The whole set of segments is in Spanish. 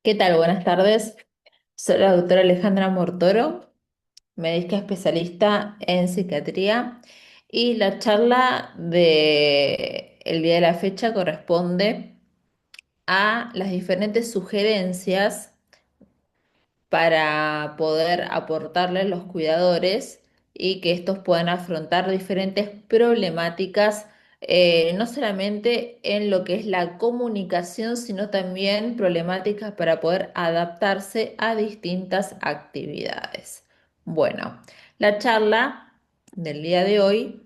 ¿Qué tal? Buenas tardes. Soy la doctora Alejandra Mortoro, médica especialista en psiquiatría, y la charla de el día de la fecha corresponde a las diferentes sugerencias para poder aportarles los cuidadores y que estos puedan afrontar diferentes problemáticas, no solamente en lo que es la comunicación, sino también problemáticas para poder adaptarse a distintas actividades. Bueno, la charla del día de hoy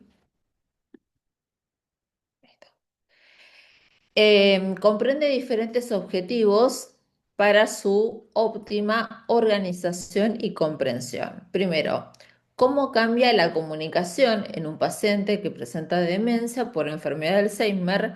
comprende diferentes objetivos para su óptima organización y comprensión. Primero, cómo cambia la comunicación en un paciente que presenta demencia por enfermedad de Alzheimer.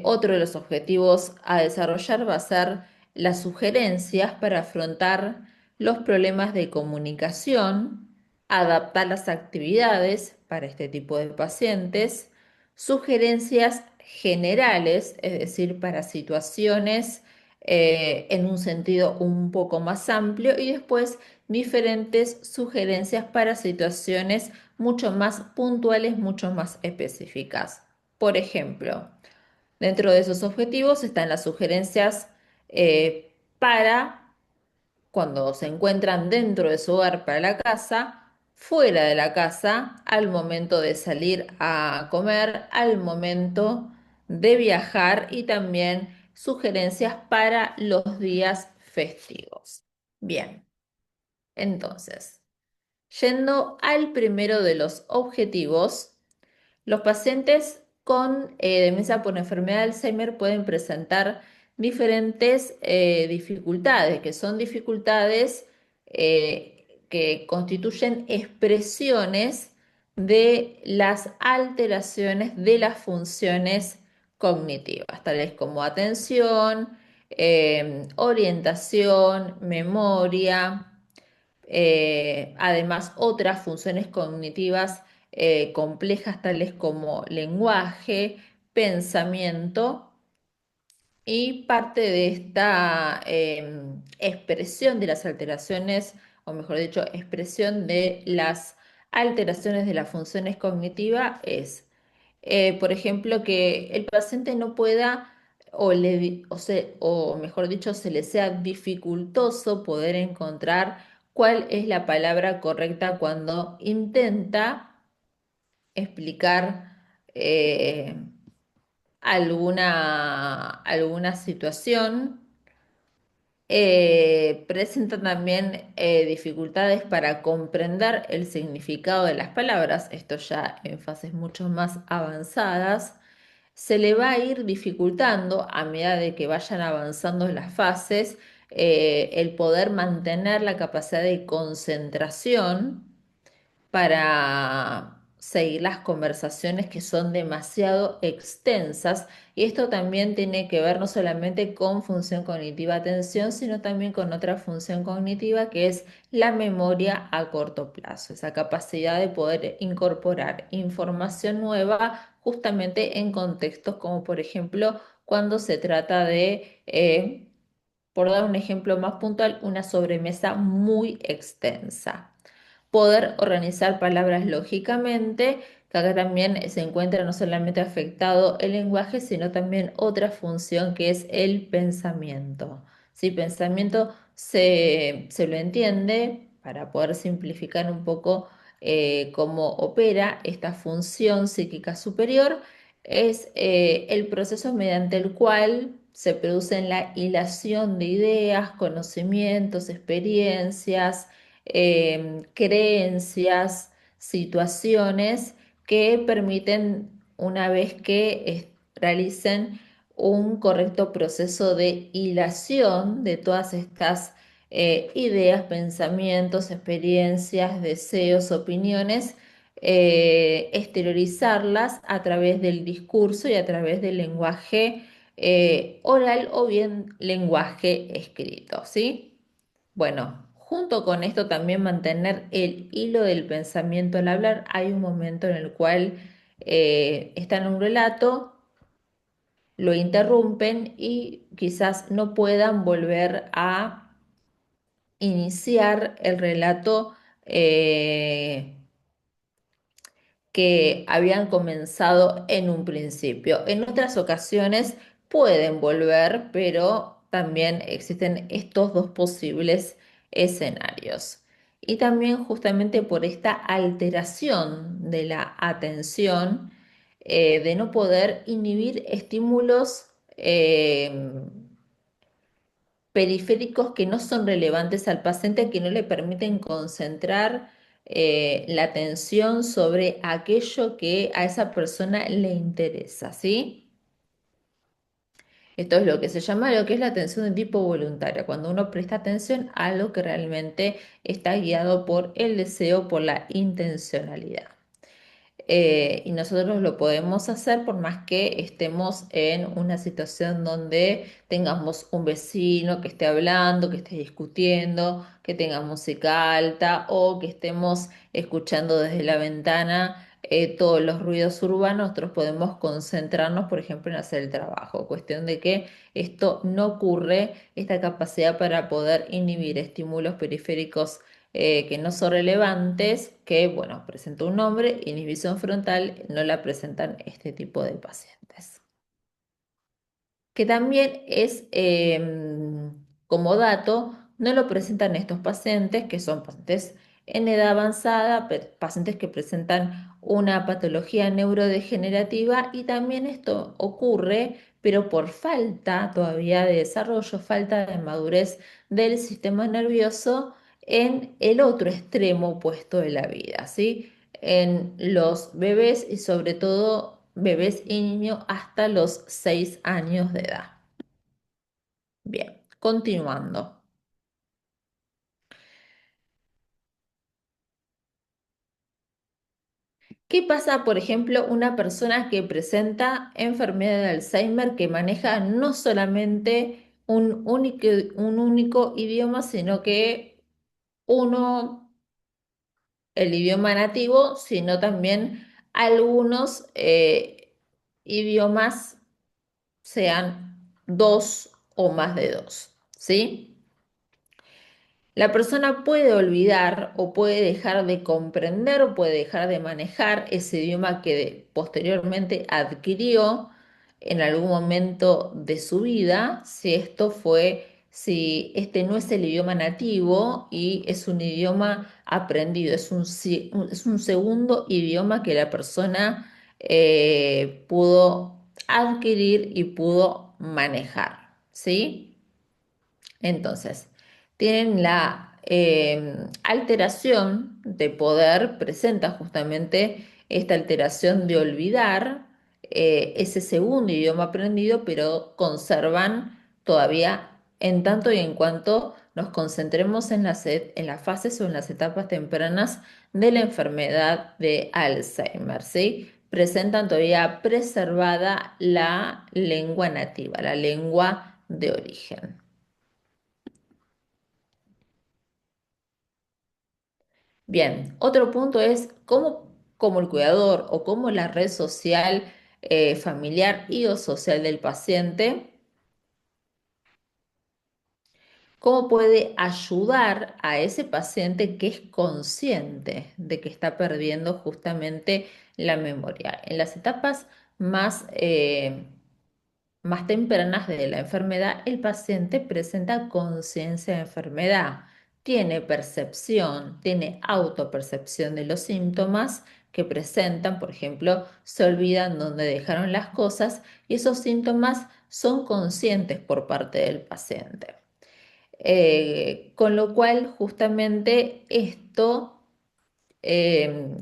Otro de los objetivos a desarrollar va a ser las sugerencias para afrontar los problemas de comunicación, adaptar las actividades para este tipo de pacientes, sugerencias generales, es decir, para situaciones en un sentido un poco más amplio, y después diferentes sugerencias para situaciones mucho más puntuales, mucho más específicas. Por ejemplo, dentro de esos objetivos están las sugerencias para cuando se encuentran dentro de su hogar para la casa, fuera de la casa, al momento de salir a comer, al momento de viajar, y también sugerencias para los días festivos. Bien, entonces, yendo al primero de los objetivos. Los pacientes con demencia por enfermedad de Alzheimer pueden presentar diferentes dificultades, que son dificultades que constituyen expresiones de las alteraciones de las funciones cognitivas, tales como atención, orientación, memoria. Además, otras funciones cognitivas complejas tales como lenguaje, pensamiento, y parte de esta expresión de las alteraciones, o mejor dicho, expresión de las alteraciones de las funciones cognitivas es, por ejemplo, que el paciente no pueda o mejor dicho, se le sea dificultoso poder encontrar cuál es la palabra correcta cuando intenta explicar eh, alguna situación. Presenta también dificultades para comprender el significado de las palabras, esto ya en fases mucho más avanzadas. Se le va a ir dificultando a medida de que vayan avanzando las fases el poder mantener la capacidad de concentración para seguir las conversaciones que son demasiado extensas. Y esto también tiene que ver no solamente con función cognitiva atención, sino también con otra función cognitiva que es la memoria a corto plazo, esa capacidad de poder incorporar información nueva justamente en contextos como por ejemplo cuando se trata de, por dar un ejemplo más puntual, una sobremesa muy extensa. Poder organizar palabras lógicamente, que acá también se encuentra no solamente afectado el lenguaje, sino también otra función que es el pensamiento. Si pensamiento se lo entiende, para poder simplificar un poco cómo opera esta función psíquica superior, es el proceso mediante el cual se produce la hilación de ideas, conocimientos, experiencias, creencias, situaciones que permiten, una vez que realicen un correcto proceso de hilación de todas estas ideas, pensamientos, experiencias, deseos, opiniones, exteriorizarlas a través del discurso y a través del lenguaje oral o bien lenguaje escrito, ¿sí? Bueno, junto con esto también mantener el hilo del pensamiento al hablar. Hay un momento en el cual está en un relato lo interrumpen y quizás no puedan volver a iniciar el relato que habían comenzado en un principio. En otras ocasiones pueden volver, pero también existen estos dos posibles escenarios. Y también justamente por esta alteración de la atención, de no poder inhibir estímulos periféricos que no son relevantes al paciente, que no le permiten concentrar la atención sobre aquello que a esa persona le interesa, ¿sí? Esto es lo que se llama lo que es la atención de tipo voluntaria, cuando uno presta atención a lo que realmente está guiado por el deseo, por la intencionalidad. Y nosotros lo podemos hacer por más que estemos en una situación donde tengamos un vecino que esté hablando, que esté discutiendo, que tenga música alta o que estemos escuchando desde la ventana todos los ruidos urbanos. Nosotros podemos concentrarnos, por ejemplo, en hacer el trabajo. Cuestión de que esto no ocurre, esta capacidad para poder inhibir estímulos periféricos que no son relevantes, que, bueno, presenta un nombre, inhibición frontal, no la presentan este tipo de pacientes. Que también es, como dato, no lo presentan estos pacientes, que son pacientes en edad avanzada, pacientes que presentan una patología neurodegenerativa y también esto ocurre, pero por falta todavía de desarrollo, falta de madurez del sistema nervioso en el otro extremo opuesto de la vida, ¿sí? En los bebés y sobre todo bebés y niños hasta los 6 años de edad. Bien, continuando. ¿Qué pasa, por ejemplo, una persona que presenta enfermedad de Alzheimer que maneja no solamente un único idioma, sino que uno, el idioma nativo, sino también algunos idiomas, sean dos o más de dos, ¿sí? La persona puede olvidar o puede dejar de comprender o puede dejar de manejar ese idioma que posteriormente adquirió en algún momento de su vida, si este no es el idioma nativo y es un idioma aprendido, es un segundo idioma que la persona pudo adquirir y pudo manejar, ¿sí? Entonces, tienen la alteración de poder, presenta justamente esta alteración de olvidar ese segundo idioma aprendido, pero conservan todavía en tanto y en cuanto nos concentremos en las fases o en las etapas tempranas de la enfermedad de Alzheimer, ¿sí? Presentan todavía preservada la lengua nativa, la lengua de origen. Bien, otro punto es cómo, como el cuidador o como la red social, familiar y o social del paciente, cómo puede ayudar a ese paciente que es consciente de que está perdiendo justamente la memoria. En las etapas más más tempranas de la enfermedad, el paciente presenta conciencia de enfermedad, tiene percepción, tiene autopercepción de los síntomas que presentan, por ejemplo, se olvidan dónde dejaron las cosas y esos síntomas son conscientes por parte del paciente. Con lo cual, justamente esto eh,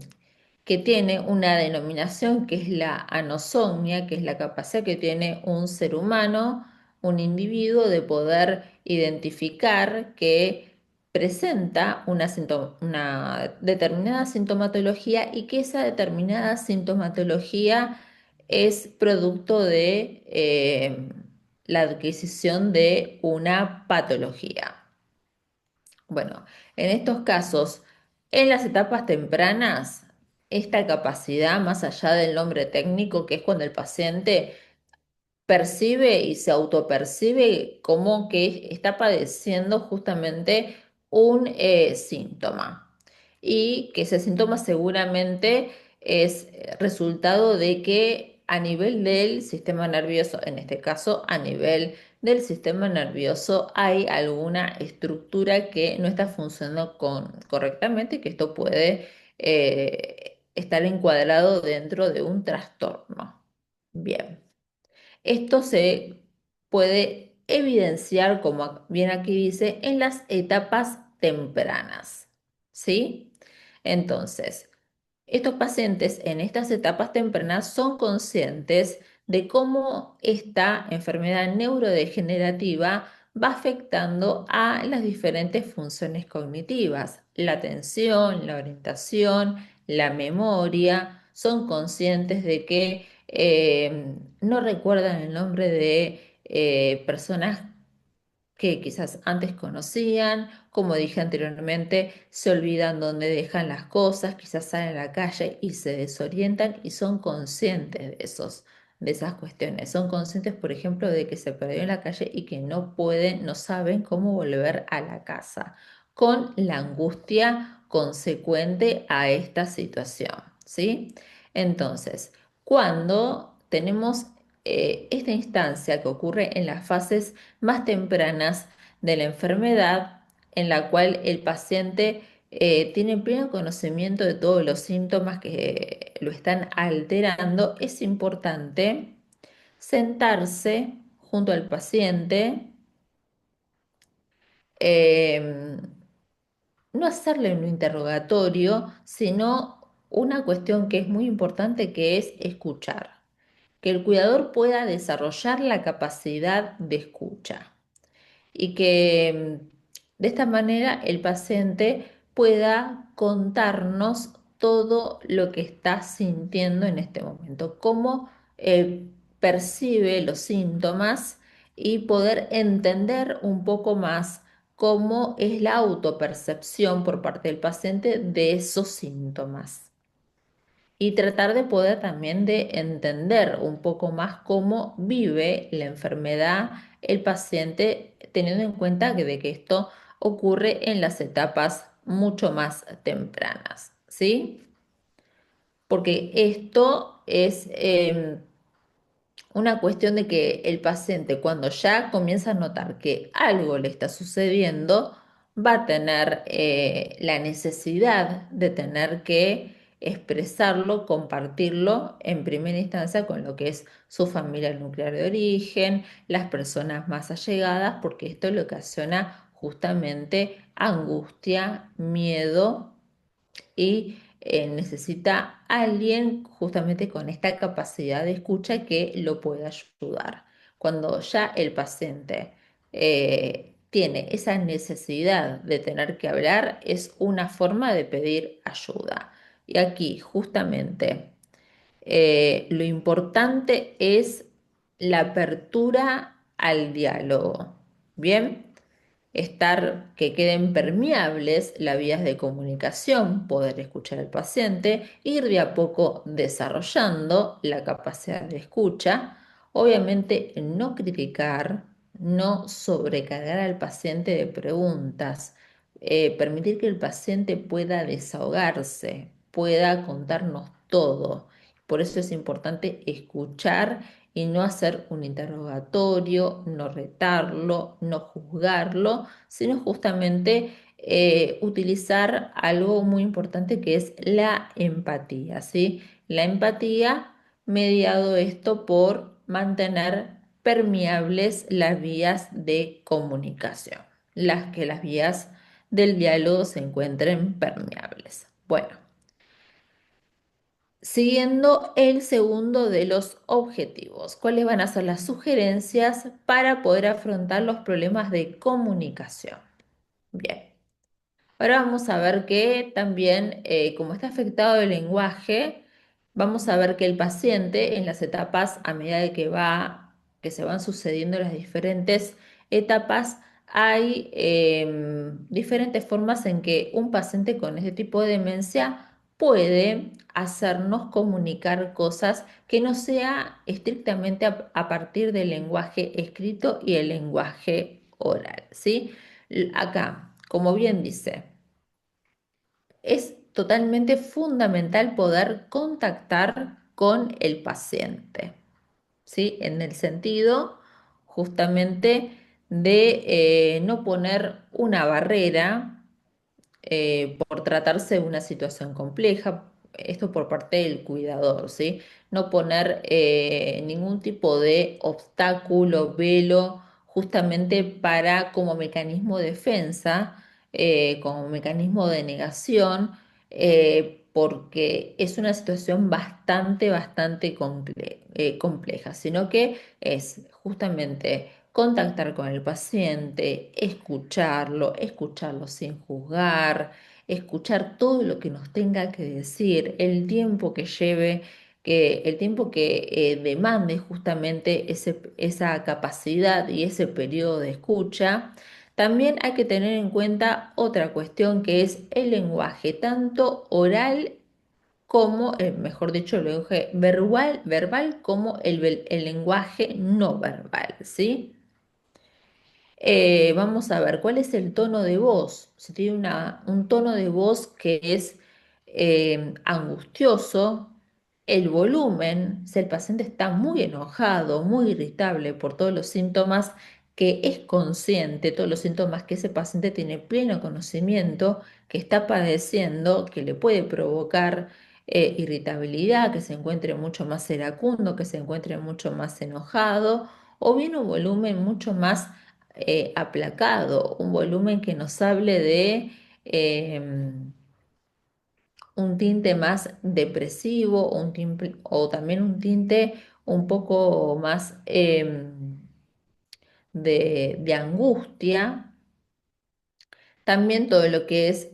que tiene una denominación que es la anosognia, que es la capacidad que tiene un ser humano, un individuo, de poder identificar que presenta una determinada sintomatología y que esa determinada sintomatología es producto de la adquisición de una patología. Bueno, en estos casos, en las etapas tempranas, esta capacidad, más allá del nombre técnico, que es cuando el paciente percibe y se autopercibe como que está padeciendo justamente un síntoma y que ese síntoma seguramente es resultado de que a nivel del sistema nervioso, en este caso a nivel del sistema nervioso, hay alguna estructura que no está funcionando correctamente y que esto puede estar encuadrado dentro de un trastorno. Bien. Esto se puede evidenciar, como bien aquí dice, en las etapas tempranas, ¿sí? Entonces, estos pacientes en estas etapas tempranas son conscientes de cómo esta enfermedad neurodegenerativa va afectando a las diferentes funciones cognitivas, la atención, la orientación, la memoria, son conscientes de que no recuerdan el nombre de personas que quizás antes conocían, como dije anteriormente, se olvidan dónde dejan las cosas, quizás salen a la calle y se desorientan y son conscientes de esas cuestiones. Son conscientes, por ejemplo, de que se perdió en la calle y que no pueden, no saben cómo volver a la casa, con la angustia consecuente a esta situación, ¿sí? Entonces, cuando tenemos esta instancia que ocurre en las fases más tempranas de la enfermedad, en la cual el paciente tiene pleno conocimiento de todos los síntomas que lo están alterando, es importante sentarse junto al paciente, eh, no hacerle un interrogatorio, sino una cuestión que es muy importante, que es escuchar, que el cuidador pueda desarrollar la capacidad de escucha y que de esta manera el paciente pueda contarnos todo lo que está sintiendo en este momento, cómo percibe los síntomas y poder entender un poco más cómo es la autopercepción por parte del paciente de esos síntomas y tratar de poder también de entender un poco más cómo vive la enfermedad el paciente, teniendo en cuenta de que esto ocurre en las etapas mucho más tempranas, ¿sí? Porque esto es una cuestión de que el paciente, cuando ya comienza a notar que algo le está sucediendo, va a tener la necesidad de tener que expresarlo, compartirlo en primera instancia con lo que es su familia nuclear de origen, las personas más allegadas, porque esto le ocasiona justamente angustia, miedo y necesita alguien justamente con esta capacidad de escucha que lo pueda ayudar. Cuando ya el paciente tiene esa necesidad de tener que hablar, es una forma de pedir ayuda. Y aquí justamente lo importante es la apertura al diálogo. Bien, que queden permeables las vías de comunicación, poder escuchar al paciente, ir de a poco desarrollando la capacidad de escucha, obviamente no criticar, no sobrecargar al paciente de preguntas, permitir que el paciente pueda desahogarse, pueda contarnos todo. Por eso es importante escuchar y no hacer un interrogatorio, no retarlo, no juzgarlo, sino justamente utilizar algo muy importante que es la empatía, ¿sí? La empatía, mediado esto por mantener permeables las vías de comunicación, que las vías del diálogo se encuentren permeables. Bueno. Siguiendo el segundo de los objetivos, ¿cuáles van a ser las sugerencias para poder afrontar los problemas de comunicación? Bien, ahora vamos a ver que también, como está afectado el lenguaje, vamos a ver que el paciente en las etapas, a medida de que se van sucediendo las diferentes etapas, hay diferentes formas en que un paciente con este tipo de demencia puede hacernos comunicar cosas que no sea estrictamente a partir del lenguaje escrito y el lenguaje oral, ¿sí? Acá, como bien dice, es totalmente fundamental poder contactar con el paciente, ¿sí? En el sentido justamente de no poner una barrera por tratarse de una situación compleja, esto por parte del cuidador, ¿sí? No poner ningún tipo de obstáculo, velo, justamente para como mecanismo de defensa, como mecanismo de negación, porque es una situación bastante compleja, sino que es justamente contactar con el paciente, escucharlo sin juzgar, escuchar todo lo que nos tenga que decir, el tiempo que lleve, el tiempo que demande justamente esa capacidad y ese periodo de escucha. También hay que tener en cuenta otra cuestión que es el lenguaje, tanto oral como, mejor dicho, el lenguaje verbal como el lenguaje no verbal, ¿sí? Vamos a ver, ¿cuál es el tono de voz? Si tiene un tono de voz que es angustioso, el volumen, si el paciente está muy enojado, muy irritable por todos los síntomas que es consciente, todos los síntomas que ese paciente tiene pleno conocimiento, que está padeciendo, que le puede provocar irritabilidad, que se encuentre mucho más iracundo, que se encuentre mucho más enojado, o bien un volumen mucho más aplacado, un volumen que nos hable de un tinte más depresivo o también un tinte un poco más de angustia. También todo lo que es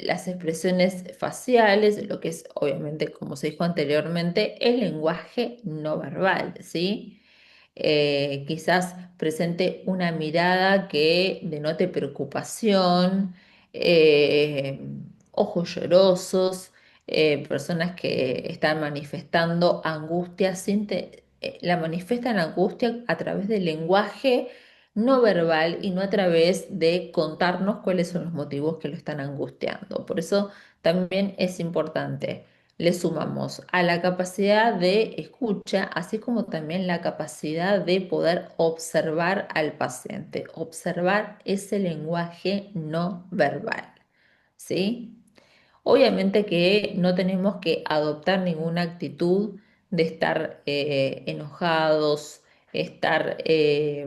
las expresiones faciales, lo que es obviamente, como se dijo anteriormente, el lenguaje no verbal, ¿sí? Quizás presente una mirada que denote preocupación, eh, ojos llorosos, personas que están manifestando angustia, la manifiestan angustia a través del lenguaje no verbal y no a través de contarnos cuáles son los motivos que lo están angustiando. Por eso también es importante le sumamos a la capacidad de escucha, así como también la capacidad de poder observar al paciente, observar ese lenguaje no verbal, ¿sí? Obviamente que no tenemos que adoptar ninguna actitud de estar enojados, estar eh,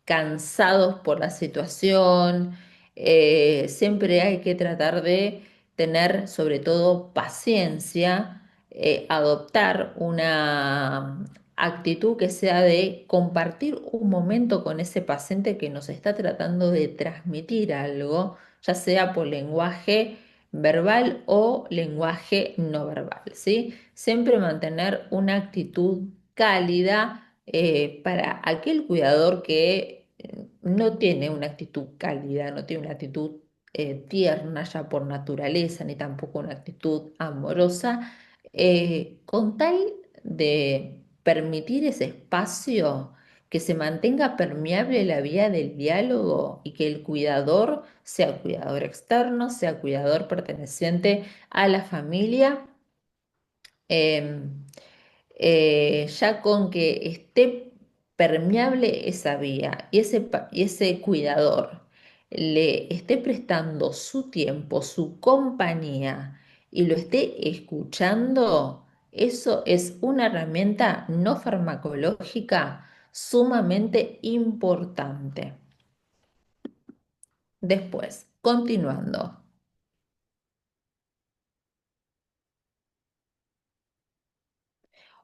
cansados por la situación. Siempre hay que tratar de tener sobre todo paciencia, adoptar una actitud que sea de compartir un momento con ese paciente que nos está tratando de transmitir algo, ya sea por lenguaje verbal o lenguaje no verbal, ¿sí? Siempre mantener una actitud cálida para aquel cuidador que no tiene una actitud cálida, no tiene una actitud tierna ya por naturaleza, ni tampoco una actitud amorosa, con tal de permitir ese espacio, que se mantenga permeable la vía del diálogo y que el cuidador sea cuidador externo, sea cuidador perteneciente a la familia. em, ya con que esté permeable esa vía y ese cuidador le esté prestando su tiempo, su compañía y lo esté escuchando, eso es una herramienta no farmacológica sumamente importante. Después, continuando.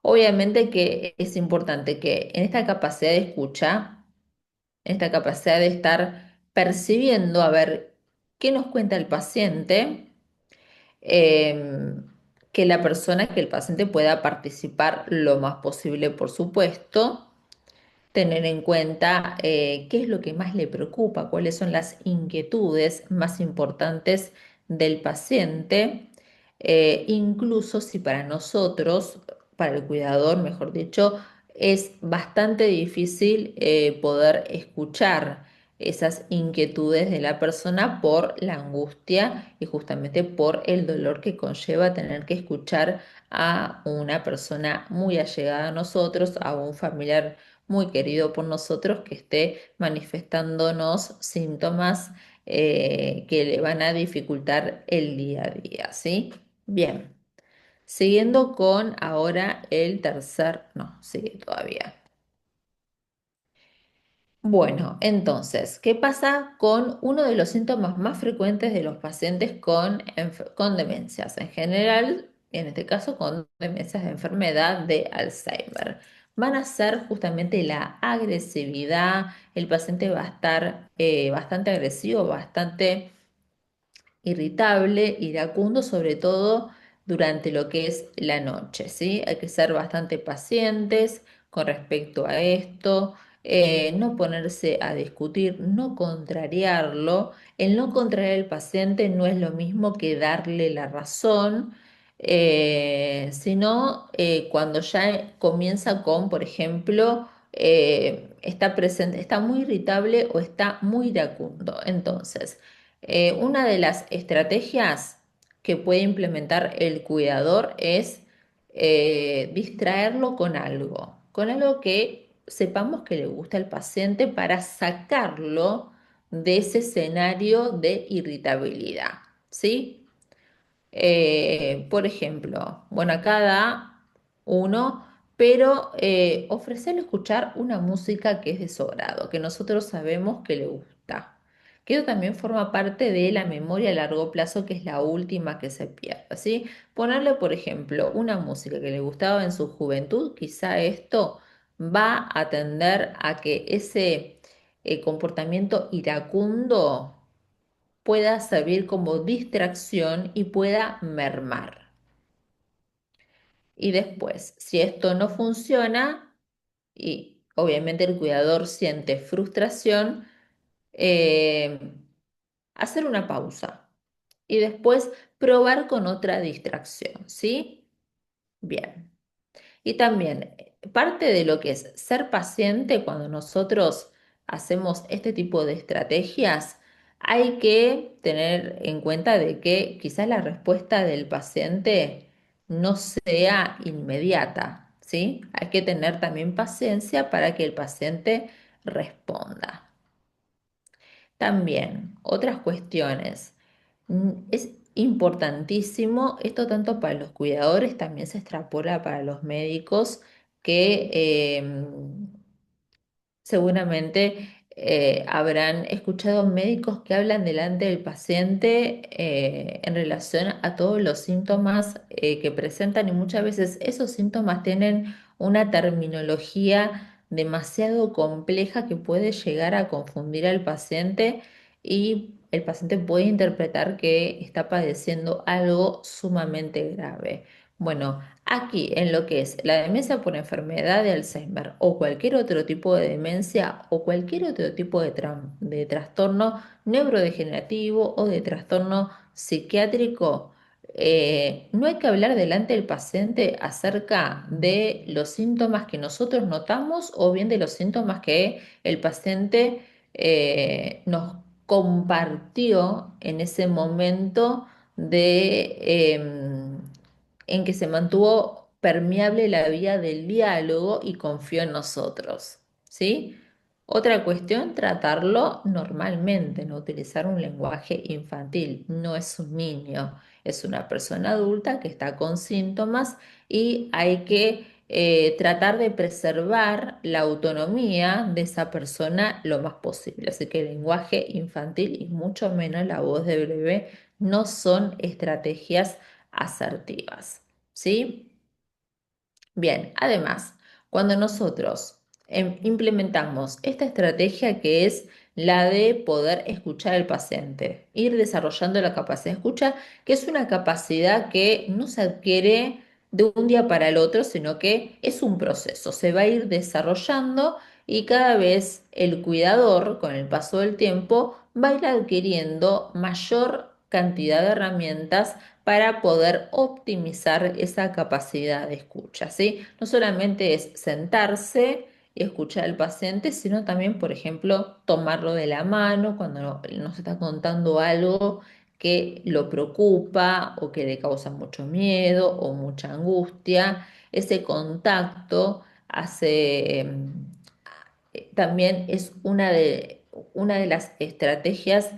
Obviamente que es importante que en esta capacidad de escucha, esta capacidad de estar percibiendo a ver qué nos cuenta el paciente, eh, que el paciente pueda participar lo más posible, por supuesto, tener en cuenta qué es lo que más le preocupa, cuáles son las inquietudes más importantes del paciente, incluso si para nosotros, para el cuidador, mejor dicho, es bastante difícil poder escuchar esas inquietudes de la persona por la angustia y justamente por el dolor que conlleva tener que escuchar a una persona muy allegada a nosotros, a un familiar muy querido por nosotros que esté manifestándonos síntomas que le van a dificultar el día a día, ¿sí? Bien, siguiendo con ahora el tercer, no, sigue todavía. Bueno, entonces, ¿qué pasa con uno de los síntomas más frecuentes de los pacientes con demencias? En general, en este caso, con demencias de enfermedad de Alzheimer. Van a ser justamente la agresividad, el paciente va a estar bastante agresivo, bastante irritable, iracundo, sobre todo durante lo que es la noche, ¿sí? Hay que ser bastante pacientes con respecto a esto, no ponerse a discutir, no contrariarlo. El no contrariar al paciente no es lo mismo que darle la razón. Sino cuando ya comienza con, por ejemplo, está presente, está muy irritable o está muy iracundo. Entonces, una de las estrategias que puede implementar el cuidador es distraerlo con algo que sepamos que le gusta al paciente para sacarlo de ese escenario de irritabilidad, ¿sí? Por ejemplo, bueno, acá da uno, pero ofrecerle escuchar una música que es de su agrado, que nosotros sabemos que le gusta. Que eso también forma parte de la memoria a largo plazo, que es la última que se pierde, ¿sí? Ponerle, por ejemplo, una música que le gustaba en su juventud, quizá esto va a tender a que ese comportamiento iracundo pueda servir como distracción y pueda mermar. Y después, si esto no funciona y obviamente el cuidador siente frustración, eh, hacer una pausa y después probar con otra distracción, ¿sí? Bien. Y también parte de lo que es ser paciente cuando nosotros hacemos este tipo de estrategias, hay que tener en cuenta de que quizás la respuesta del paciente no sea inmediata, ¿sí? Hay que tener también paciencia para que el paciente responda. También, otras cuestiones. Es importantísimo, esto tanto para los cuidadores, también se extrapola para los médicos que seguramente habrán escuchado médicos que hablan delante del paciente en relación a todos los síntomas que presentan y muchas veces esos síntomas tienen una terminología demasiado compleja que puede llegar a confundir al paciente y el paciente puede interpretar que está padeciendo algo sumamente grave. Bueno, aquí, en lo que es la demencia por enfermedad de Alzheimer o cualquier otro tipo de demencia o cualquier otro tipo de trastorno neurodegenerativo o de trastorno psiquiátrico, no hay que hablar delante del paciente acerca de los síntomas que nosotros notamos o bien de los síntomas que el paciente nos compartió en ese momento de en que se mantuvo permeable la vía del diálogo y confió en nosotros, ¿sí? Otra cuestión, tratarlo normalmente, no utilizar un lenguaje infantil. No es un niño, es una persona adulta que está con síntomas y hay que tratar de preservar la autonomía de esa persona lo más posible. Así que el lenguaje infantil y mucho menos la voz de bebé no son estrategias asertivas, ¿sí? Bien, además, cuando nosotros implementamos esta estrategia que es la de poder escuchar al paciente, ir desarrollando la capacidad de escucha, que es una capacidad que no se adquiere de un día para el otro, sino que es un proceso, se va a ir desarrollando y cada vez el cuidador, con el paso del tiempo, va a ir adquiriendo mayor cantidad de herramientas para poder optimizar esa capacidad de escucha, ¿sí? No solamente es sentarse y escuchar al paciente, sino también, por ejemplo, tomarlo de la mano cuando nos está contando algo que lo preocupa o que le causa mucho miedo o mucha angustia. Ese contacto también es una de las estrategias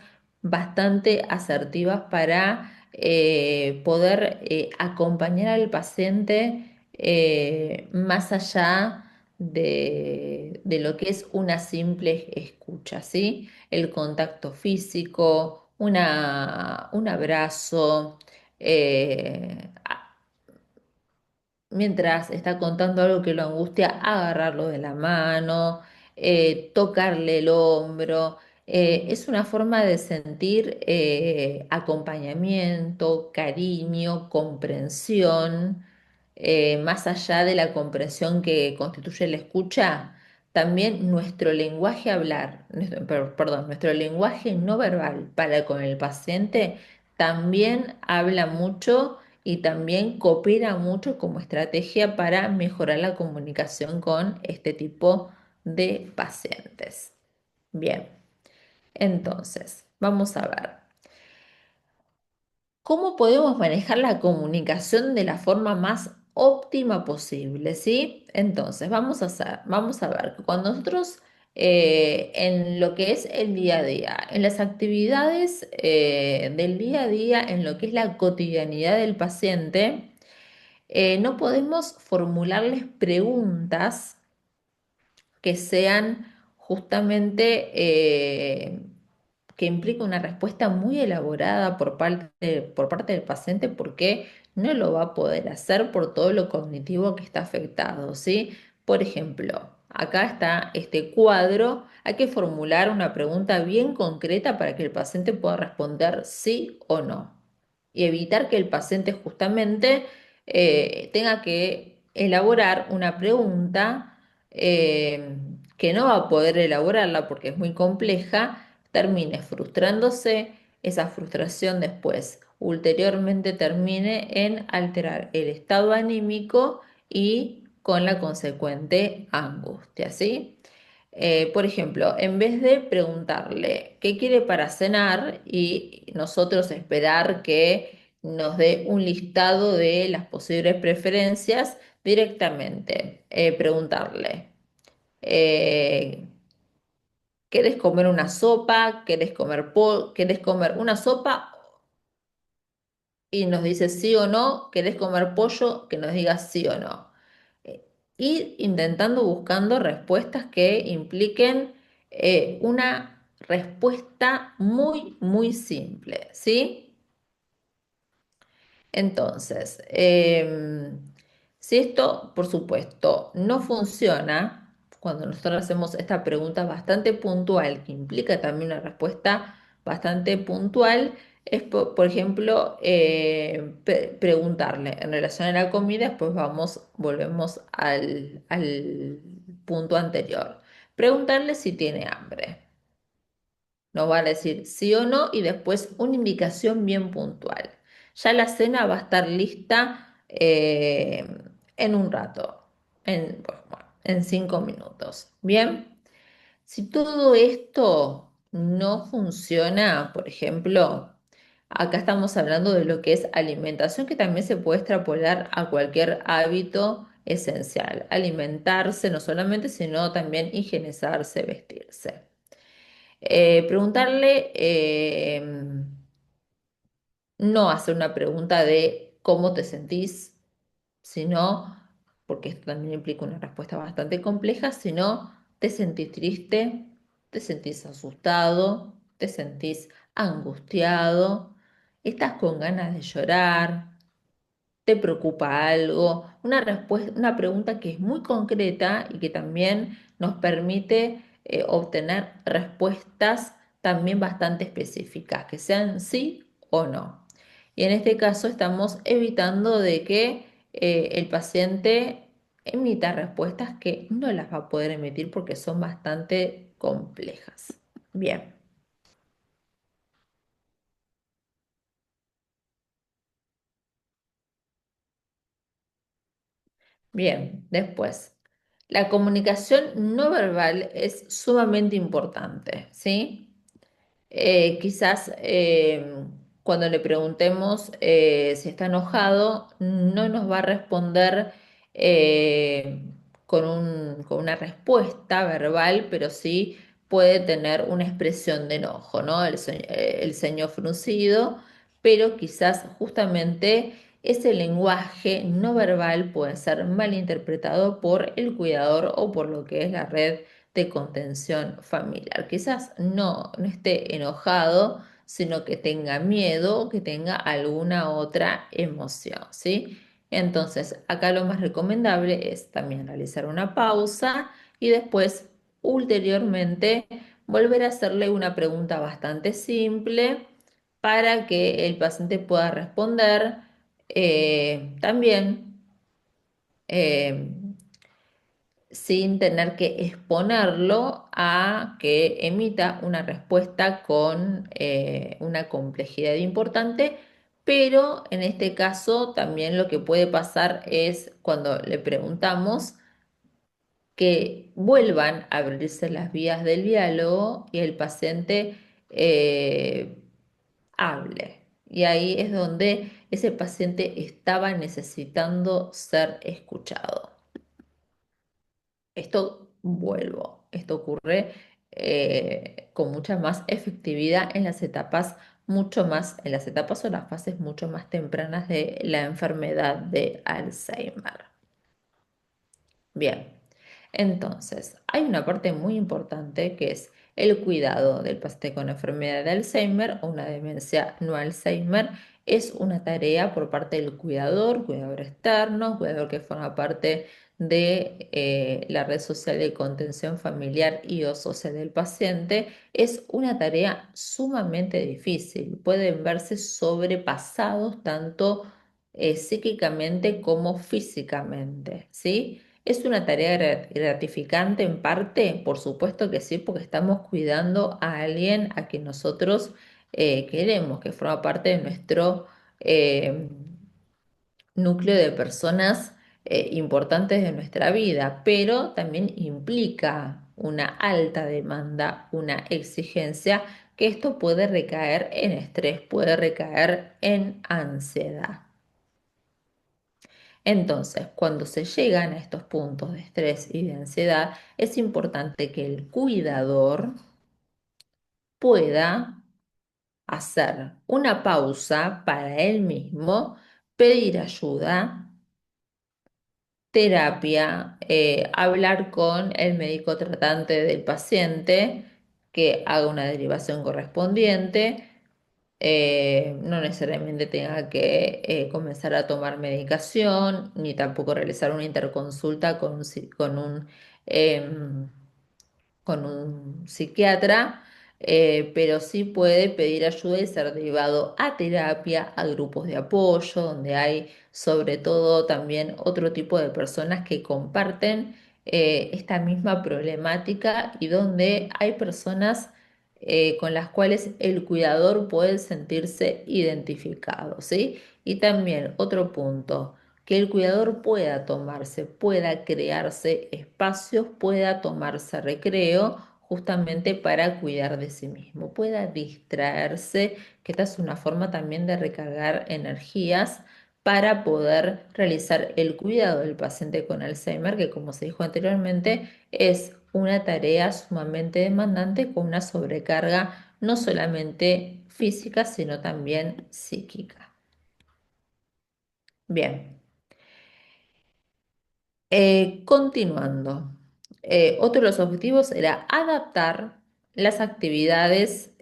bastante asertivas para poder acompañar al paciente más allá de lo que es una simple escucha, ¿sí? El contacto físico, un abrazo, eh, mientras está contando algo que lo angustia, agarrarlo de la mano, tocarle el hombro. Es una forma de sentir acompañamiento, cariño, comprensión, más allá de la comprensión que constituye la escucha. También nuestro lenguaje hablar, perdón, nuestro lenguaje no verbal para con el paciente también habla mucho y también coopera mucho como estrategia para mejorar la comunicación con este tipo de pacientes. Bien, entonces, vamos a ver. ¿Cómo podemos manejar la comunicación de la forma más óptima posible? ¿Sí? Entonces, vamos a ver, que cuando nosotros en lo que es el día a día, en las actividades del día a día, en lo que es la cotidianidad del paciente, no podemos formularles preguntas que sean justamente que implique una respuesta muy elaborada por parte del paciente porque no lo va a poder hacer por todo lo cognitivo que está afectado, ¿sí? Por ejemplo, acá está este cuadro, hay que formular una pregunta bien concreta para que el paciente pueda responder sí o no y evitar que el paciente justamente tenga que elaborar una pregunta eh, que no va a poder elaborarla porque es muy compleja, termine frustrándose, esa frustración después ulteriormente termine en alterar el estado anímico y con la consecuente angustia, ¿sí? Por ejemplo, en vez de preguntarle qué quiere para cenar y nosotros esperar que nos dé un listado de las posibles preferencias, directamente preguntarle, eh, ¿querés comer una sopa? ¿Querés comer una sopa? Y nos dice sí o no, ¿querés comer pollo? Que nos diga sí o no. Eh, Ir intentando buscando respuestas que impliquen una respuesta muy, muy simple, ¿sí? Entonces, si esto, por supuesto, no funciona, cuando nosotros hacemos esta pregunta bastante puntual, que implica también una respuesta bastante puntual, es, por ejemplo, preguntarle en relación a la comida, después volvemos al punto anterior. Preguntarle si tiene hambre. Nos va a decir sí o no y después una indicación bien puntual. Ya la cena va a estar lista en un rato, bueno, en 5 minutos. Bien, si todo esto no funciona, por ejemplo, acá estamos hablando de lo que es alimentación, que también se puede extrapolar a cualquier hábito esencial. Alimentarse no solamente, sino también higienizarse, vestirse. Preguntarle, no hacer una pregunta de cómo te sentís, sino, porque esto también implica una respuesta bastante compleja, sino te sentís triste, te sentís asustado, te sentís angustiado, estás con ganas de llorar, te preocupa algo, una respuesta, una pregunta que es muy concreta y que también nos permite obtener respuestas también bastante específicas, que sean sí o no. Y en este caso estamos evitando de que el paciente emita respuestas que no las va a poder emitir porque son bastante complejas. Bien. Bien, después, la comunicación no verbal es sumamente importante, ¿sí? Quizás cuando le preguntemos si está enojado, no nos va a responder eh, con una respuesta verbal, pero sí puede tener una expresión de enojo, ¿no? El ceño fruncido, pero quizás justamente ese lenguaje no verbal puede ser malinterpretado por el cuidador o por lo que es la red de contención familiar. Quizás no esté enojado, sino que tenga miedo o que tenga alguna otra emoción, ¿sí? Entonces, acá lo más recomendable es también realizar una pausa y después, ulteriormente, volver a hacerle una pregunta bastante simple para que el paciente pueda responder. También eh, sin tener que exponerlo a que emita una respuesta con una complejidad importante, pero en este caso también lo que puede pasar es cuando le preguntamos que vuelvan a abrirse las vías del diálogo y el paciente eh, hable. Y ahí es donde ese paciente estaba necesitando ser escuchado. Esto ocurre con mucha más efectividad en las etapas en las etapas o las fases mucho más tempranas de la enfermedad de Alzheimer. Bien, entonces, hay una parte muy importante que es el cuidado del paciente con enfermedad de Alzheimer o una demencia no Alzheimer. Es una tarea por parte del cuidador externo, cuidador que forma parte de la red social de contención familiar y o social del paciente. Es una tarea sumamente difícil. Pueden verse sobrepasados tanto psíquicamente como físicamente, ¿sí? ¿Es una tarea gratificante en parte? Por supuesto que sí, porque estamos cuidando a alguien a quien nosotros queremos, que forma parte de nuestro eh, núcleo de personas importantes de nuestra vida, pero también implica una alta demanda, una exigencia, que esto puede recaer en estrés, puede recaer en ansiedad. Entonces, cuando se llegan a estos puntos de estrés y de ansiedad, es importante que el cuidador pueda hacer una pausa para él mismo, pedir ayuda, terapia, hablar con el médico tratante del paciente que haga una derivación correspondiente. No necesariamente tenga que comenzar a tomar medicación, ni tampoco realizar una interconsulta em, con un psiquiatra, pero sí puede pedir ayuda y ser derivado a terapia, a grupos de apoyo, donde hay sobre todo también otro tipo de personas que comparten esta misma problemática y donde hay personas con las cuales el cuidador puede sentirse identificado, ¿sí? Y también otro punto, que el cuidador pueda crearse espacios, pueda tomarse recreo justamente para cuidar de sí mismo, pueda distraerse, que esta es una forma también de recargar energías para poder realizar el cuidado del paciente con Alzheimer, que como se dijo anteriormente, es una tarea sumamente demandante con una sobrecarga no solamente física, sino también psíquica. Bien. Continuando, otro de los objetivos era adaptar las actividades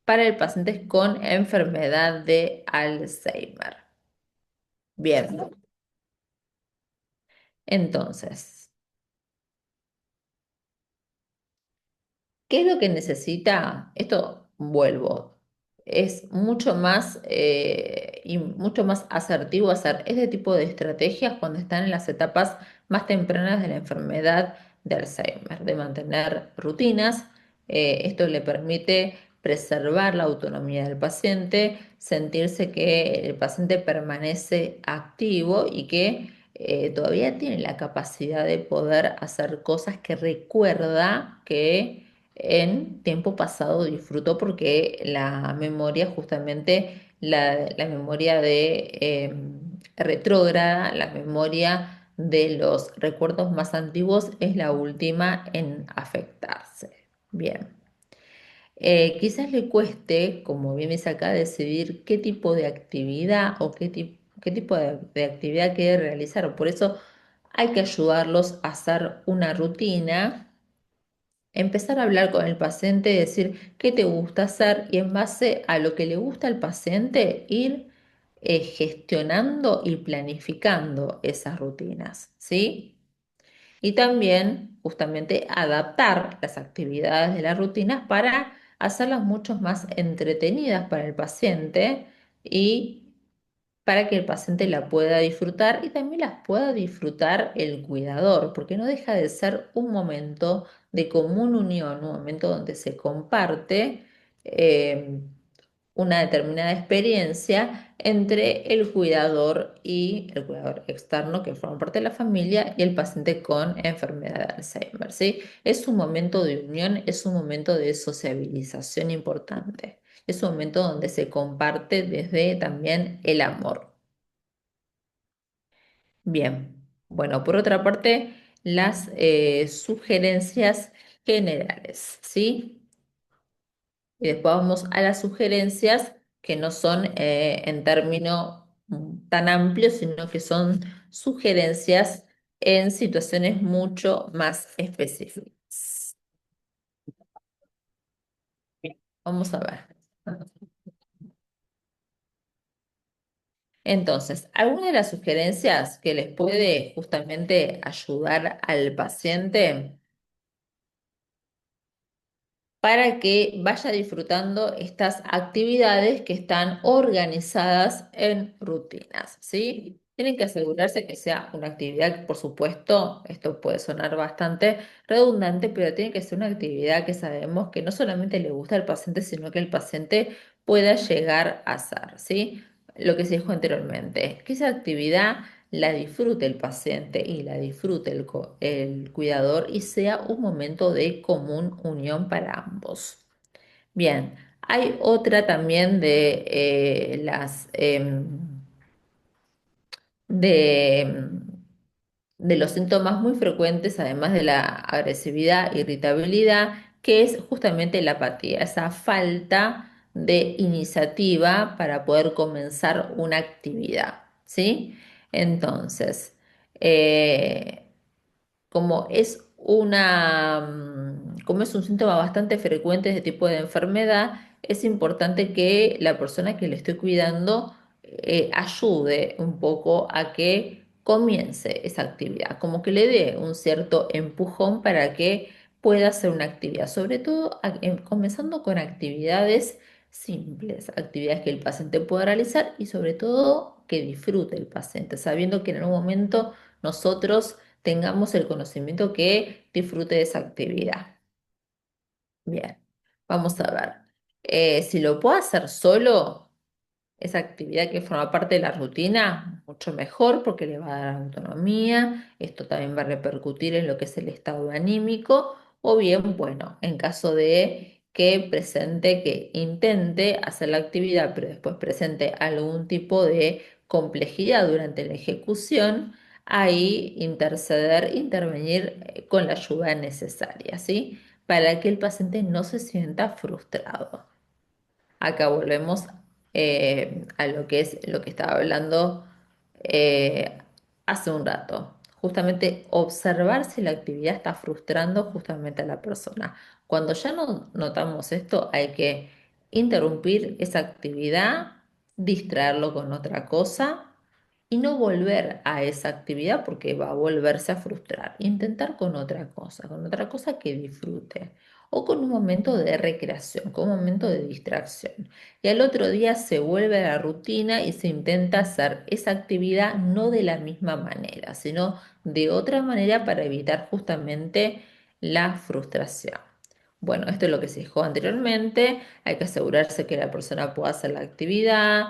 para el paciente con enfermedad de Alzheimer. Bien, entonces, ¿qué es lo que necesita? Esto vuelvo. Es mucho más y mucho más asertivo hacer este tipo de estrategias cuando están en las etapas más tempranas de la enfermedad de Alzheimer, de mantener rutinas. Esto le permite preservar la autonomía del paciente, sentirse que el paciente permanece activo y que todavía tiene la capacidad de poder hacer cosas que recuerda que en tiempo pasado disfrutó porque la memoria, justamente la memoria retrógrada, la memoria de los recuerdos más antiguos es la última en afectarse. Bien. Quizás le cueste, como bien dice acá, decidir qué tipo de actividad o qué tipo de actividad quiere realizar. Por eso hay que ayudarlos a hacer una rutina, empezar a hablar con el paciente, decir qué te gusta hacer y en base a lo que le gusta al paciente ir gestionando y planificando esas rutinas, ¿sí? Y también justamente adaptar las actividades de las rutinas para hacerlas mucho más entretenidas para el paciente y para que el paciente la pueda disfrutar y también las pueda disfrutar el cuidador, porque no deja de ser un momento de común unión, un momento donde se comparte eh, una determinada experiencia entre el cuidador y el cuidador externo que forma parte de la familia y el paciente con enfermedad de Alzheimer, ¿sí? Es un momento de unión, es un momento de sociabilización importante. Es un momento donde se comparte desde también el amor. Bien, bueno, por otra parte, las sugerencias generales, ¿sí? Y después vamos a las sugerencias que no son en términos tan amplios, sino que son sugerencias en situaciones mucho más específicas. Bien, vamos a ver. Entonces, alguna de las sugerencias que les puede justamente ayudar al paciente para que vaya disfrutando estas actividades que están organizadas en rutinas, ¿sí? Tienen que asegurarse que sea una actividad, que, por supuesto, esto puede sonar bastante redundante, pero tiene que ser una actividad que sabemos que no solamente le gusta al paciente, sino que el paciente pueda llegar a hacer, ¿sí? Lo que se dijo anteriormente, que esa actividad la disfrute el paciente y la disfrute el cuidador y sea un momento de común unión para ambos. Bien, hay otra también de de, de los síntomas muy frecuentes, además de la agresividad, irritabilidad, que es justamente la apatía, esa falta de iniciativa para poder comenzar una actividad, ¿sí? Entonces, eh, como es un síntoma bastante frecuente de este tipo de enfermedad, es importante que la persona que le estoy cuidando ayude un poco a que comience esa actividad, como que le dé un cierto empujón para que pueda hacer una actividad, sobre todo comenzando con actividades simples, actividades que el paciente pueda realizar y sobre todo que disfrute el paciente, sabiendo que en algún momento nosotros tengamos el conocimiento que disfrute de esa actividad. Bien, vamos a ver. Si lo puedo hacer solo, esa actividad que forma parte de la rutina, mucho mejor porque le va a dar autonomía, esto también va a repercutir en lo que es el estado anímico, o bien, bueno, en caso de que presente, que intente hacer la actividad, pero después presente algún tipo de complejidad durante la ejecución, ahí interceder, intervenir con la ayuda necesaria, ¿sí? Para que el paciente no se sienta frustrado. Acá volvemos a lo que es lo que estaba hablando eh, hace un rato. Justamente observar si la actividad está frustrando justamente a la persona. Cuando ya no notamos esto, hay que interrumpir esa actividad, distraerlo con otra cosa y no volver a esa actividad porque va a volverse a frustrar. Intentar con otra cosa que disfrute o con un momento de recreación, con un momento de distracción. Y al otro día se vuelve a la rutina y se intenta hacer esa actividad no de la misma manera, sino de otra manera para evitar justamente la frustración. Bueno, esto es lo que se dijo anteriormente, hay que asegurarse que la persona pueda hacer la actividad,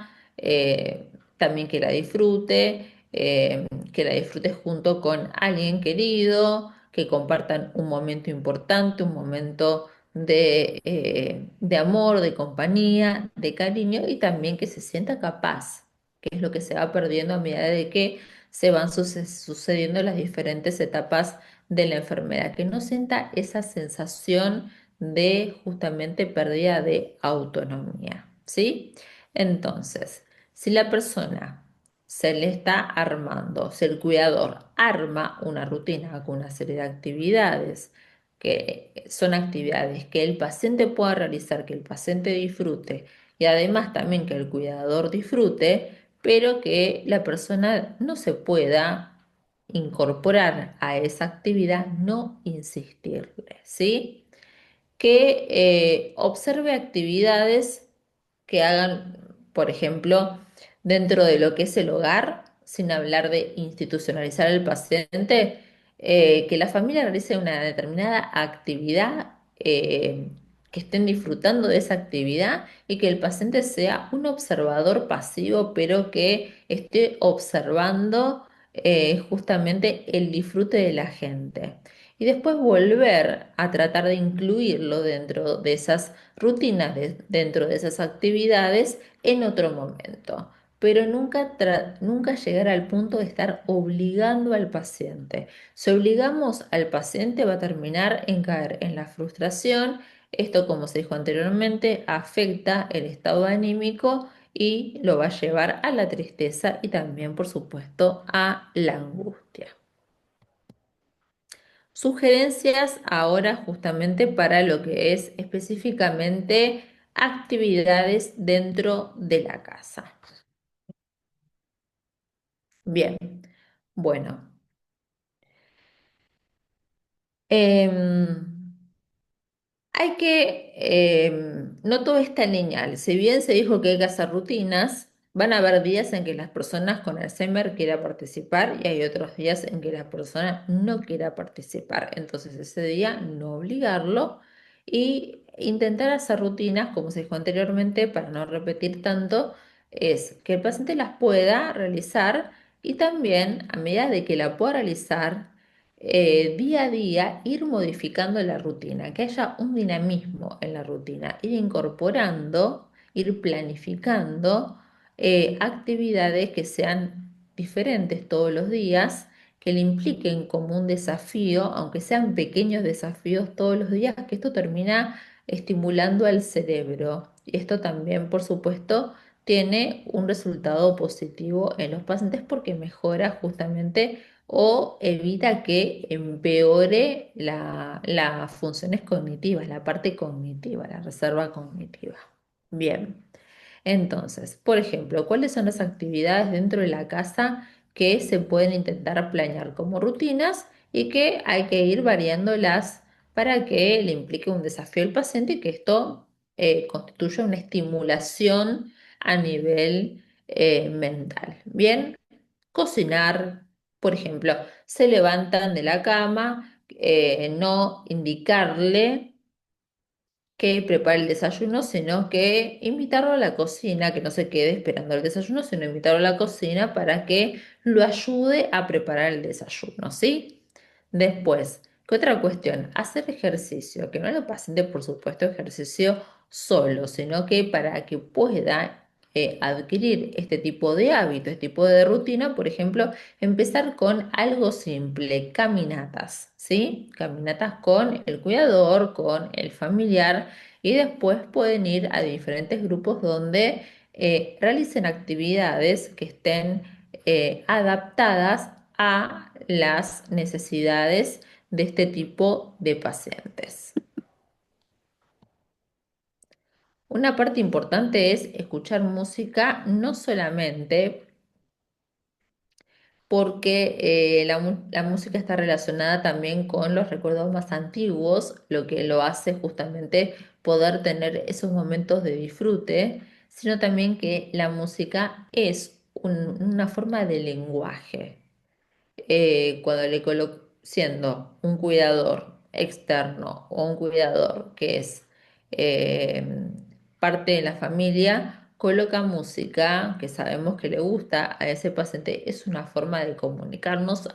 también que la disfrute junto con alguien querido, que compartan un momento importante, un momento de amor, de compañía, de cariño y también que se sienta capaz, que es lo que se va perdiendo a medida de que se van sucediendo las diferentes etapas de la enfermedad, que no sienta esa sensación de justamente pérdida de autonomía, ¿sí? Entonces, si la persona se le está armando, si el cuidador arma una rutina con una serie de actividades, que son actividades que el paciente pueda realizar, que el paciente disfrute y además también que el cuidador disfrute, pero que la persona no se pueda incorporar a esa actividad, no insistirle, ¿sí? Que observe actividades que hagan, por ejemplo, dentro de lo que es el hogar, sin hablar de institucionalizar al paciente, que la familia realice una determinada actividad, que estén disfrutando de esa actividad y que el paciente sea un observador pasivo, pero que esté observando justamente el disfrute de la gente y después volver a tratar de incluirlo dentro de esas rutinas, dentro de esas actividades en otro momento, pero nunca llegar al punto de estar obligando al paciente. Si obligamos al paciente va a terminar en caer en la frustración. Esto, como se dijo anteriormente, afecta el estado anímico y lo va a llevar a la tristeza y también, por supuesto, a la angustia. Sugerencias ahora justamente para lo que es específicamente actividades dentro de la casa. Bien, bueno. em, Hay que, no todo es tan lineal. Si bien se dijo que hay que hacer rutinas, van a haber días en que las personas con Alzheimer quieran participar y hay otros días en que la persona no quiera participar. Entonces ese día no obligarlo y intentar hacer rutinas, como se dijo anteriormente, para no repetir tanto, es que el paciente las pueda realizar y también a medida de que la pueda realizar día a día ir modificando la rutina, que haya un dinamismo en la rutina, ir incorporando, ir planificando actividades que sean diferentes todos los días, que le impliquen como un desafío, aunque sean pequeños desafíos todos los días, que esto termina estimulando al cerebro. Y esto también, por supuesto, tiene un resultado positivo en los pacientes porque mejora justamente o evita que empeore las funciones cognitivas, la parte cognitiva, la reserva cognitiva. Bien, entonces, por ejemplo, ¿cuáles son las actividades dentro de la casa que se pueden intentar planear como rutinas y que hay que ir variándolas para que le implique un desafío al paciente y que esto constituya una estimulación a nivel mental? Bien. Cocinar, por ejemplo, se levantan de la cama, no indicarle que prepare el desayuno, sino que invitarlo a la cocina, que no se quede esperando el desayuno, sino invitarlo a la cocina para que lo ayude a preparar el desayuno, ¿sí? Después, ¿qué otra cuestión? Hacer ejercicio, que no lo paciente, por supuesto, ejercicio solo, sino que para que pueda adquirir este tipo de hábito, este tipo de rutina, por ejemplo, empezar con algo simple, caminatas, ¿sí? Caminatas con el cuidador, con el familiar y después pueden ir a diferentes grupos donde realicen actividades que estén adaptadas a las necesidades de este tipo de pacientes. Una parte importante es escuchar música, no solamente porque la música está relacionada también con los recuerdos más antiguos, lo que lo hace justamente poder tener esos momentos de disfrute, sino también que la música es una forma de lenguaje. Cuando siendo un cuidador. externo o un cuidador que es eh, parte de la familia, coloca música que sabemos que le gusta a ese paciente, es una forma de comunicarnos,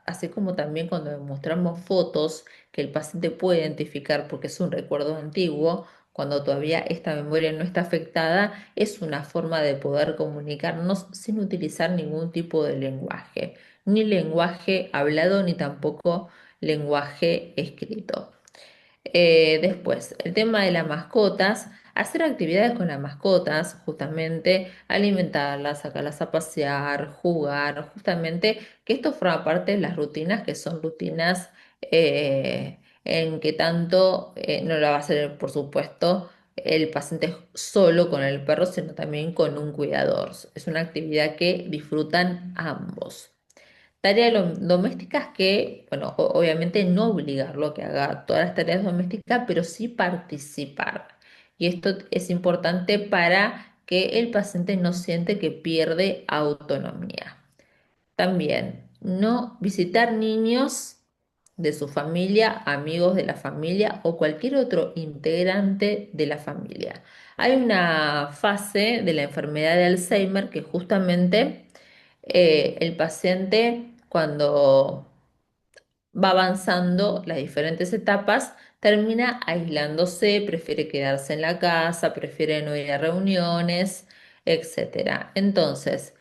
así como también cuando mostramos fotos que el paciente puede identificar porque es un recuerdo antiguo. Cuando todavía esta memoria no está afectada, es una forma de poder comunicarnos sin utilizar ningún tipo de lenguaje, ni lenguaje hablado, ni tampoco lenguaje escrito. Después, el tema de las mascotas, hacer actividades con las mascotas, justamente alimentarlas, sacarlas a pasear, jugar, justamente que esto forma parte de las rutinas que son rutinas en que tanto no la va a hacer, por supuesto, el paciente solo con el perro, sino también con un cuidador. Es una actividad que disfrutan ambos. Tareas domésticas que, bueno, obviamente no obligarlo a que haga todas las tareas domésticas, pero sí participar. Y esto es importante para que el paciente no siente que pierde autonomía. También, no visitar niños de su familia, amigos de la familia o cualquier otro integrante de la familia. Hay una fase de la enfermedad de Alzheimer que justamente el paciente cuando va avanzando las diferentes etapas, termina aislándose, prefiere quedarse en la casa, prefiere no ir a reuniones, etcétera. Entonces,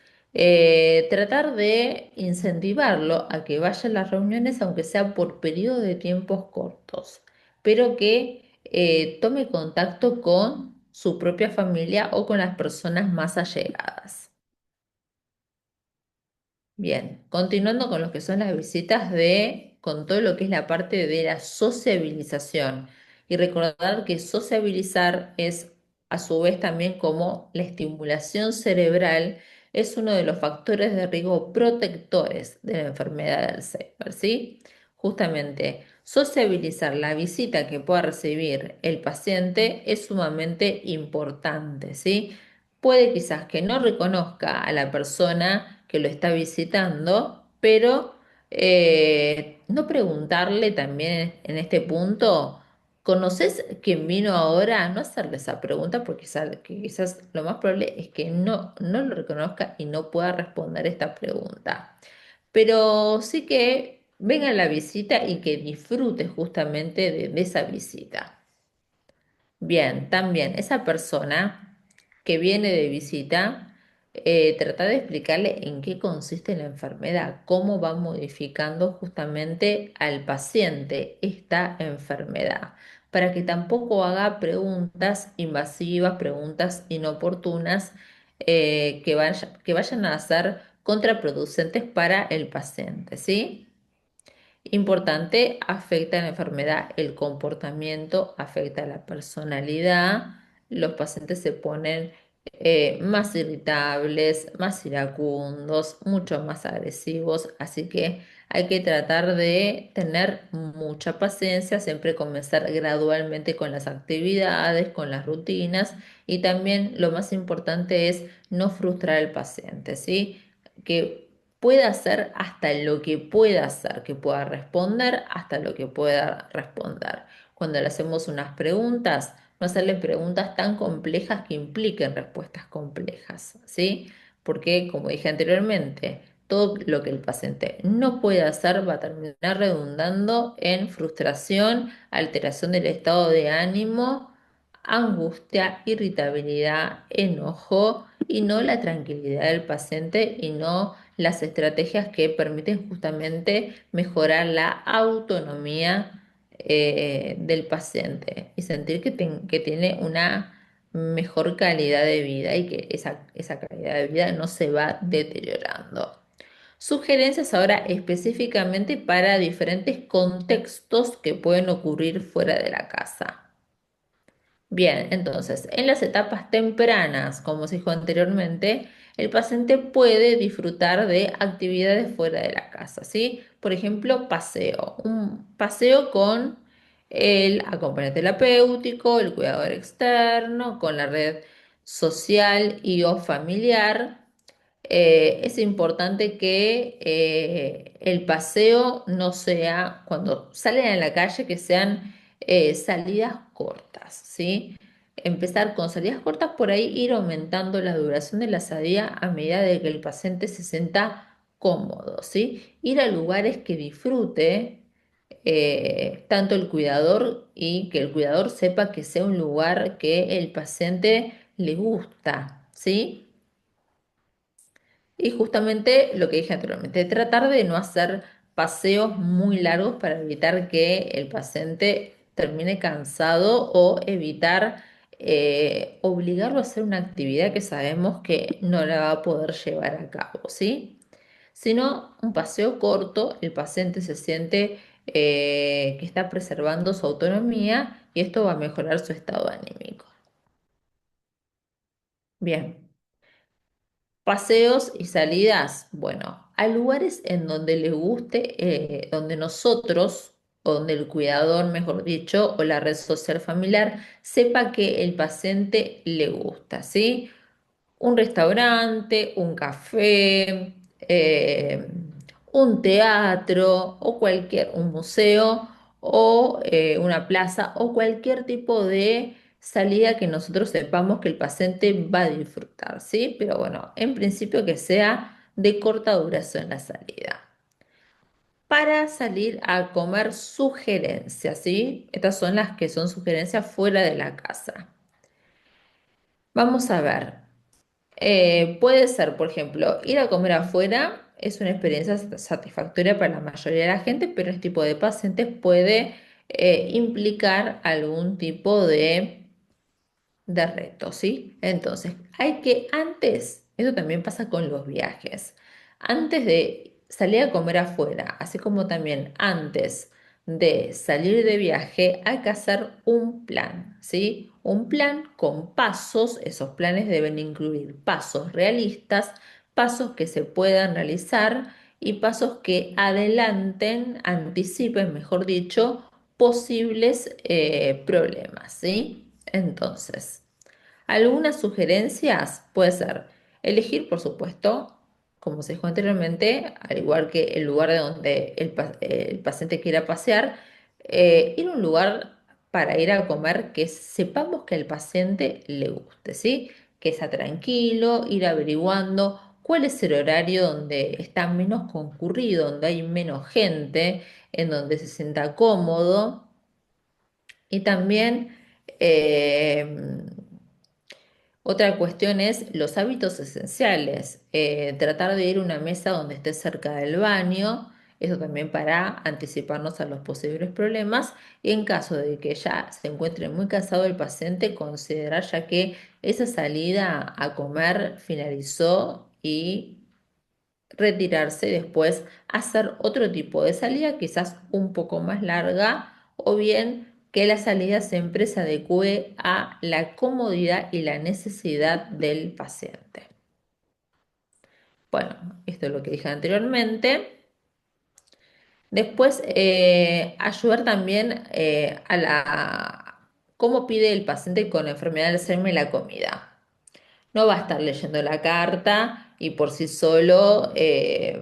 tratar de incentivarlo a que vaya a las reuniones, aunque sea por periodo de tiempos cortos, pero que tome contacto con su propia familia o con las personas más allegadas. Bien, continuando con lo que son las visitas con todo lo que es la parte de la sociabilización. Y recordar que sociabilizar es a su vez también como la estimulación cerebral es uno de los factores de riesgo protectores de la enfermedad de Alzheimer, ¿sí? Justamente, sociabilizar la visita que pueda recibir el paciente es sumamente importante, ¿sí? Puede quizás que no reconozca a la persona que lo está visitando, pero no preguntarle también en este punto, ¿conoces quién vino ahora? No hacerle esa pregunta porque que quizás lo más probable es que no lo reconozca y no pueda responder esta pregunta. Pero sí que venga a la visita y que disfrute justamente de esa visita. Bien, también esa persona que viene de visita, trata de explicarle en qué consiste la enfermedad, cómo va modificando justamente al paciente esta enfermedad, para que tampoco haga preguntas invasivas, preguntas inoportunas, que vayan a ser contraproducentes para el paciente, ¿sí? Importante, afecta la enfermedad el comportamiento, afecta la personalidad, los pacientes se ponen más irritables, más iracundos, mucho más agresivos, así que hay que tratar de tener mucha paciencia, siempre comenzar gradualmente con las actividades, con las rutinas y también lo más importante es no frustrar al paciente, ¿sí? Que pueda hacer hasta lo que pueda hacer, que pueda responder hasta lo que pueda responder. Cuando le hacemos unas preguntas, no hacerle preguntas tan complejas que impliquen respuestas complejas, ¿sí? Porque, como dije anteriormente, todo lo que el paciente no puede hacer va a terminar redundando en frustración, alteración del estado de ánimo, angustia, irritabilidad, enojo y no la tranquilidad del paciente y no las estrategias que permiten justamente mejorar la autonomía del paciente y sentir que tiene una mejor calidad de vida y que esa calidad de vida no se va deteriorando. Sugerencias ahora específicamente para diferentes contextos que pueden ocurrir fuera de la casa. Bien, entonces, en las etapas tempranas, como se dijo anteriormente, el paciente puede disfrutar de actividades fuera de la casa, ¿sí? Por ejemplo, paseo, un paseo con el acompañante terapéutico, el cuidador externo, con la red social y o familiar, es importante que el paseo no sea, cuando salen a la calle, que sean salidas cortas, ¿sí? Empezar con salidas cortas, por ahí ir aumentando la duración de la estadía a medida de que el paciente se sienta cómodo, ¿sí? Ir a lugares que disfrute tanto el cuidador y que el cuidador sepa que sea un lugar que el paciente le gusta, ¿sí? Y justamente lo que dije anteriormente, tratar de no hacer paseos muy largos para evitar que el paciente termine cansado o evitar obligarlo a hacer una actividad que sabemos que no la va a poder llevar a cabo, ¿sí? Sino un paseo corto, el paciente se siente que está preservando su autonomía y esto va a mejorar su estado anímico. Bien. Paseos y salidas, bueno, a lugares en donde les guste, donde nosotros, o donde el cuidador, mejor dicho, o la red social familiar, sepa que el paciente le gusta, ¿sí? Un restaurante, un café, un teatro o un museo o una plaza o cualquier tipo de salida que nosotros sepamos que el paciente va a disfrutar, ¿sí? Pero bueno, en principio que sea de corta duración la salida. Para salir a comer sugerencias, ¿sí? Estas son las que son sugerencias fuera de la casa. Vamos a ver. Puede ser, por ejemplo, ir a comer afuera es una experiencia satisfactoria para la mayoría de la gente, pero este tipo de pacientes puede implicar algún tipo de reto, ¿sí? Entonces, hay que antes, eso también pasa con los viajes, antes de salir a comer afuera, así como también antes de salir de viaje, hay que hacer un plan, ¿sí? Un plan con pasos, esos planes deben incluir pasos realistas, pasos que se puedan realizar y pasos que adelanten, anticipen, mejor dicho, posibles problemas, ¿sí? Entonces, algunas sugerencias puede ser elegir, por supuesto, como se dijo anteriormente, al igual que el lugar de donde el paciente quiera pasear, ir a un lugar para ir a comer que sepamos que al paciente le guste, ¿sí? Que sea tranquilo, ir averiguando cuál es el horario donde está menos concurrido, donde hay menos gente, en donde se sienta cómodo. Y también otra cuestión es los hábitos esenciales. Tratar de ir a una mesa donde esté cerca del baño, eso también para anticiparnos a los posibles problemas. Y en caso de que ya se encuentre muy cansado el paciente, considerar ya que esa salida a comer finalizó y retirarse y después hacer otro tipo de salida, quizás un poco más larga, o bien que la salida siempre se adecue a la comodidad y la necesidad del paciente. Bueno, esto es lo que dije anteriormente. Después, ayudar también a cómo pide el paciente con enfermedad de Alzheimer la comida. No va a estar leyendo la carta y por sí solo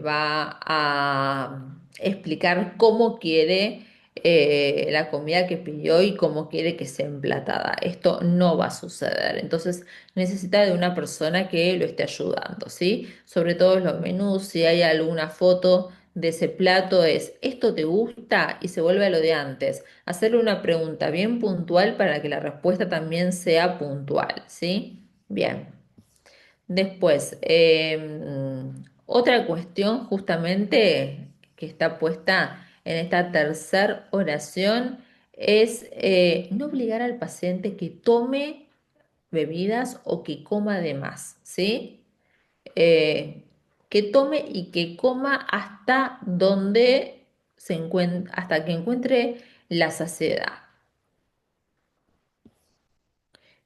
va a explicar cómo quiere la comida que pidió y cómo quiere que sea emplatada. Esto no va a suceder. Entonces necesita de una persona que lo esté ayudando, ¿sí? Sobre todo los menús, si hay alguna foto de ese plato, es ¿esto te gusta? Y se vuelve a lo de antes. Hacerle una pregunta bien puntual para que la respuesta también sea puntual, ¿sí? Bien. Después, otra cuestión justamente que está puesta en esta tercera oración es no obligar al paciente que tome bebidas o que coma de más, ¿sí? Que tome y que coma hasta donde hasta que encuentre la saciedad.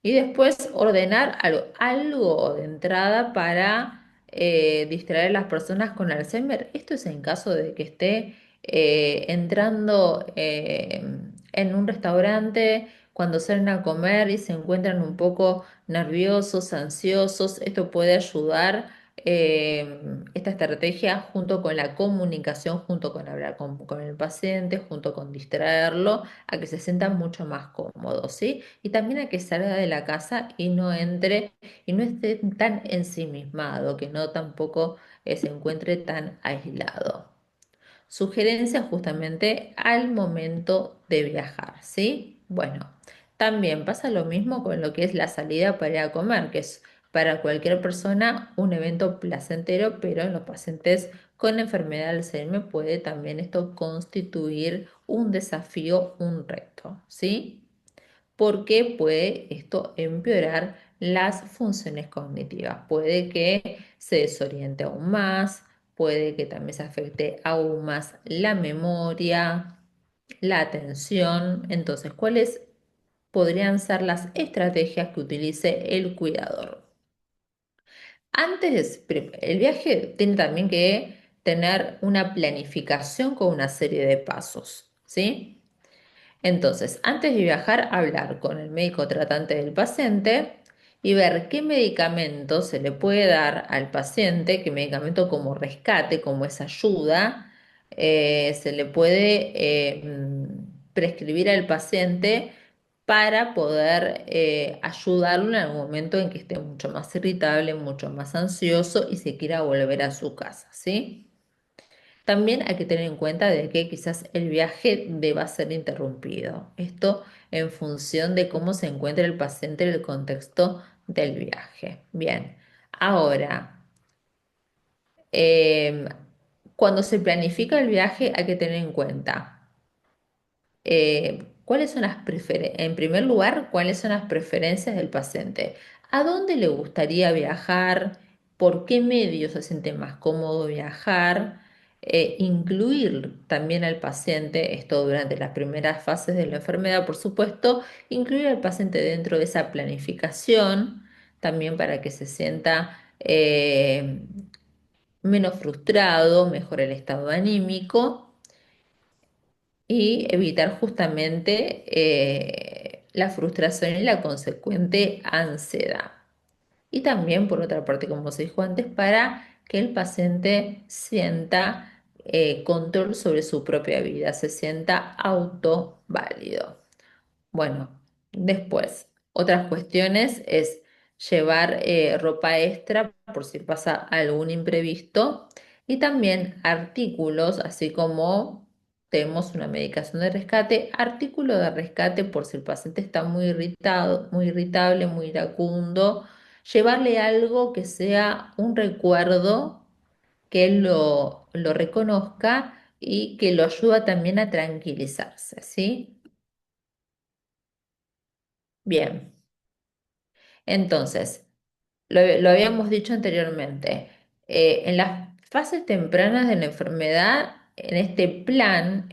Y después ordenar algo de entrada para distraer a las personas con Alzheimer. Esto es en caso de que esté entrando en un restaurante cuando salen a comer y se encuentran un poco nerviosos, ansiosos. Esto puede ayudar esta estrategia junto con la comunicación, junto con hablar con el paciente, junto con distraerlo, a que se sienta mucho más cómodo, ¿sí? Y también a que salga de la casa y no entre y no esté tan ensimismado, que no tampoco se encuentre tan aislado. Sugerencias justamente al momento de viajar, ¿sí? Bueno, también pasa lo mismo con lo que es la salida para ir a comer, que es para cualquier persona un evento placentero, pero en los pacientes con enfermedad de Alzheimer puede también esto constituir un desafío, un reto, ¿sí? Porque puede esto empeorar las funciones cognitivas. Puede que se desoriente aún más, puede que también se afecte aún más la memoria, la atención. Entonces, ¿cuáles podrían ser las estrategias que utilice el cuidador? El viaje tiene también que tener una planificación con una serie de pasos, ¿sí? Entonces, antes de viajar, hablar con el médico tratante del paciente y ver qué medicamento se le puede dar al paciente, qué medicamento como rescate, como esa ayuda, se le puede prescribir al paciente para poder ayudarlo en algún momento en que esté mucho más irritable, mucho más ansioso y se quiera volver a su casa, ¿sí? También hay que tener en cuenta de que quizás el viaje deba ser interrumpido. Esto en función de cómo se encuentra el paciente en el contexto del viaje. Bien, ahora, em, cuando se planifica el viaje hay que tener en cuenta ¿cuáles son en primer lugar, cuáles son las preferencias del paciente? ¿A dónde le gustaría viajar? ¿Por qué medio se siente más cómodo viajar? Incluir también al paciente, esto durante las primeras fases de la enfermedad, por supuesto, incluir al paciente dentro de esa planificación, también para que se sienta menos frustrado, mejor el estado anímico y evitar justamente la frustración y la consecuente ansiedad. Y también, por otra parte, como se dijo antes, para que el paciente sienta control sobre su propia vida, se sienta autoválido. Bueno, después, otras cuestiones es llevar ropa extra por si pasa algún imprevisto y también artículos, así como tenemos una medicación de rescate, artículo de rescate por si el paciente está muy irritado, muy irritable, muy iracundo, llevarle algo que sea un recuerdo que él lo reconozca y que lo ayuda también a tranquilizarse, ¿sí? Bien. Entonces, lo habíamos dicho anteriormente, en las fases tempranas de la enfermedad, en este plan,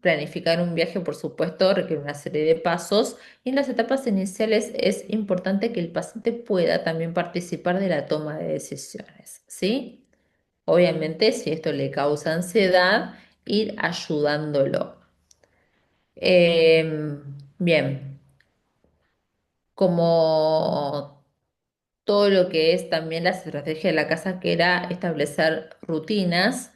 planificar un viaje, por supuesto, requiere una serie de pasos y en las etapas iniciales es importante que el paciente pueda también participar de la toma de decisiones, ¿sí? Obviamente, si esto le causa ansiedad, ir ayudándolo. Bien, como todo lo que es también la estrategia de la casa, que era establecer rutinas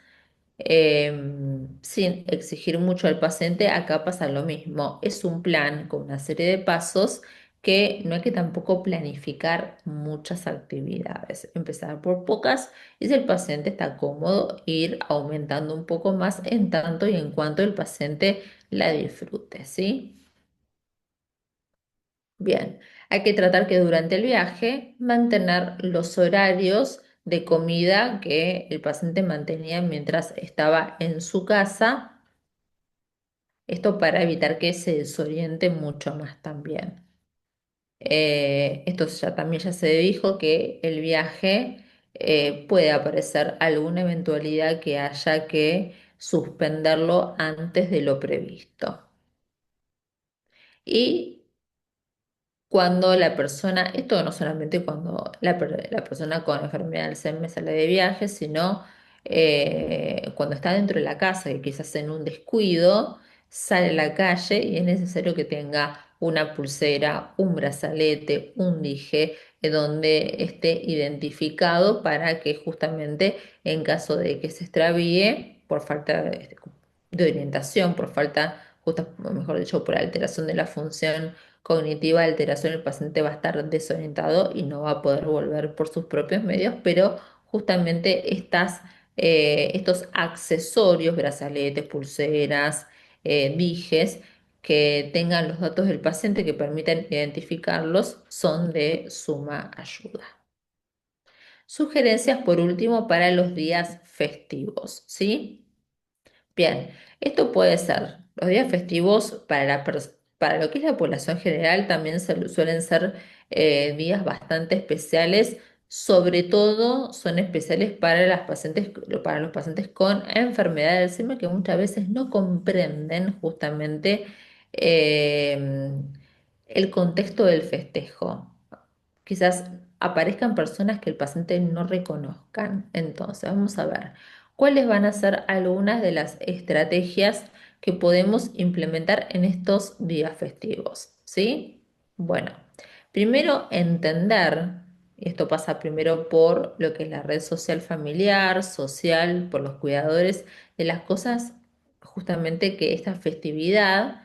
sin exigir mucho al paciente, acá pasa lo mismo. Es un plan con una serie de pasos que no hay que tampoco planificar muchas actividades. Empezar por pocas y si el paciente está cómodo, ir aumentando un poco más en tanto y en cuanto el paciente la disfrute, ¿sí? Bien, hay que tratar que durante el viaje mantener los horarios de comida que el paciente mantenía mientras estaba en su casa, esto para evitar que se desoriente mucho más también. Esto ya también ya se dijo que el viaje puede aparecer alguna eventualidad que haya que suspenderlo antes de lo previsto. Y cuando la persona, esto no solamente cuando la persona con enfermedad de Alzheimer sale de viaje, sino cuando está dentro de la casa, que quizás en un descuido sale a la calle y es necesario que tenga una pulsera, un brazalete, un dije, donde esté identificado para que justamente en caso de que se extravíe por falta de orientación, por falta, mejor dicho, por alteración de la función cognitiva, alteración, el paciente va a estar desorientado y no va a poder volver por sus propios medios, pero justamente estos accesorios, brazaletes, pulseras, dijes, que tengan los datos del paciente que permitan identificarlos, son de suma ayuda. Sugerencias, por último, para los días festivos, ¿sí? Bien, esto puede ser los días festivos para lo que es la población general, también suelen ser días bastante especiales, sobre todo son especiales para los pacientes con enfermedad de Alzheimer que muchas veces no comprenden justamente eh, el contexto del festejo. Quizás aparezcan personas que el paciente no reconozcan. Entonces, vamos a ver cuáles van a ser algunas de las estrategias que podemos implementar en estos días festivos, ¿sí? Bueno, primero entender, y esto pasa primero por lo que es la red social familiar, social, por los cuidadores, de las cosas justamente que esta festividad,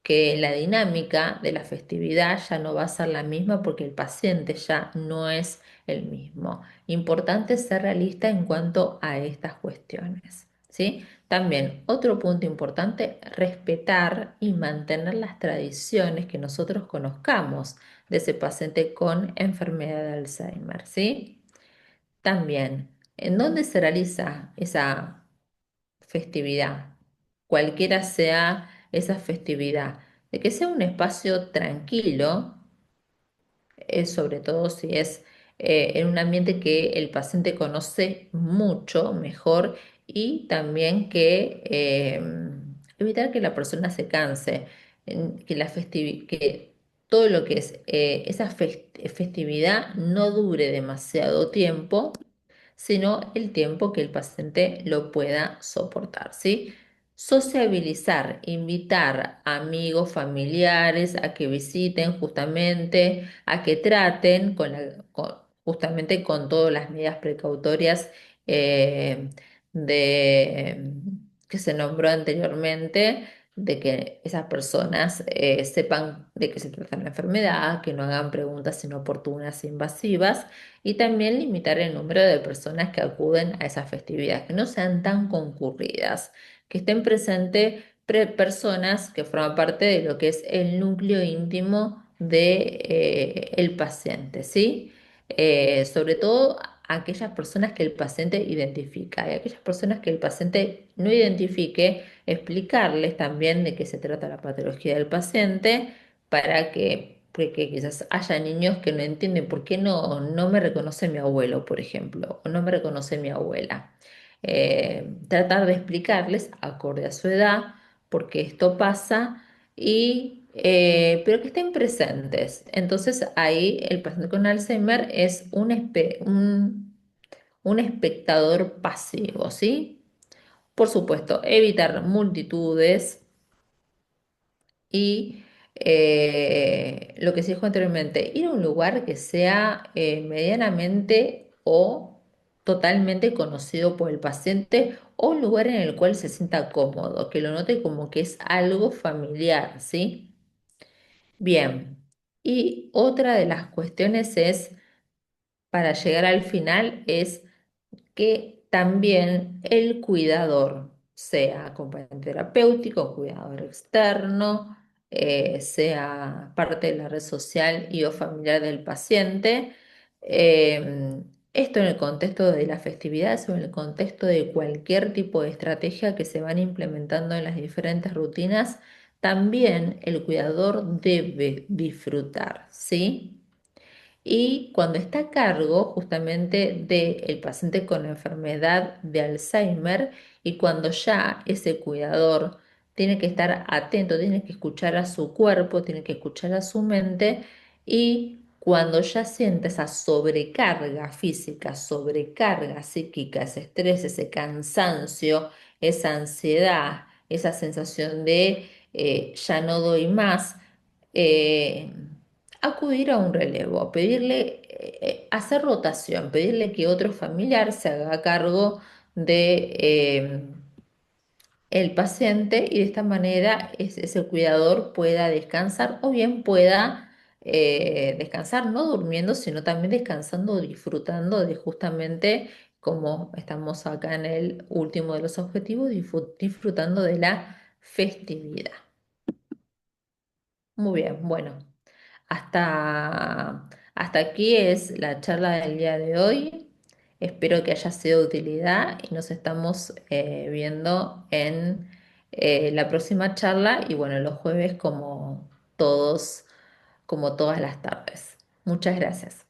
que la dinámica de la festividad ya no va a ser la misma porque el paciente ya no es el mismo. Importante ser realista en cuanto a estas cuestiones, ¿sí? También otro punto importante, respetar y mantener las tradiciones que nosotros conozcamos de ese paciente con enfermedad de Alzheimer, ¿sí? También, ¿en dónde se realiza esa festividad? Cualquiera sea esa festividad, de que sea un espacio tranquilo, sobre todo si es en un ambiente que el paciente conoce mucho mejor y también que evitar que la persona se canse, que todo lo que es esa festividad no dure demasiado tiempo, sino el tiempo que el paciente lo pueda soportar, ¿sí? Sociabilizar, invitar a amigos, familiares a que visiten justamente, a que traten justamente con todas las medidas precautorias eh, de, que se nombró anteriormente, de que esas personas sepan de qué se trata la enfermedad, que no hagan preguntas inoportunas e invasivas y también limitar el número de personas que acuden a esas festividades, que no sean tan concurridas, que estén presentes personas que forman parte de lo que es el núcleo íntimo de, el paciente, ¿sí? Sobre todo aquellas personas que el paciente identifica y aquellas personas que el paciente no identifique, explicarles también de qué se trata la patología del paciente para que, porque quizás haya niños que no entienden por qué no me reconoce mi abuelo, por ejemplo, o no me reconoce mi abuela. Tratar de explicarles, acorde a su edad, por qué esto pasa, pero que estén presentes. Entonces ahí el paciente con Alzheimer es un espectador pasivo, ¿sí? Por supuesto, evitar multitudes y lo que se dijo anteriormente, ir a un lugar que sea medianamente o totalmente conocido por el paciente o un lugar en el cual se sienta cómodo, que lo note como que es algo familiar, ¿sí? Bien. Y otra de las cuestiones es, para llegar al final, es que también el cuidador, sea acompañante terapéutico, cuidador externo, sea parte de la red social y o familiar del paciente, esto en el contexto de las festividades o en el contexto de cualquier tipo de estrategia que se van implementando en las diferentes rutinas, también el cuidador debe disfrutar, ¿sí? Y cuando está a cargo justamente del paciente con enfermedad de Alzheimer y cuando ya ese cuidador tiene que estar atento, tiene que escuchar a su cuerpo, tiene que escuchar a su mente y cuando ya siente esa sobrecarga física, sobrecarga psíquica, ese estrés, ese cansancio, esa ansiedad, esa sensación de ya no doy más, eh, acudir a un relevo, pedirle, hacer rotación, pedirle que otro familiar se haga cargo de el paciente y de esta manera ese cuidador pueda descansar o bien pueda descansar no durmiendo, sino también descansando, disfrutando de justamente, como estamos acá en el último de los objetivos, disfrutando de la festividad. Muy bien, bueno, hasta aquí es la charla del día de hoy. Espero que haya sido de utilidad y nos estamos viendo en la próxima charla y bueno, los jueves como todas las tardes. Muchas gracias.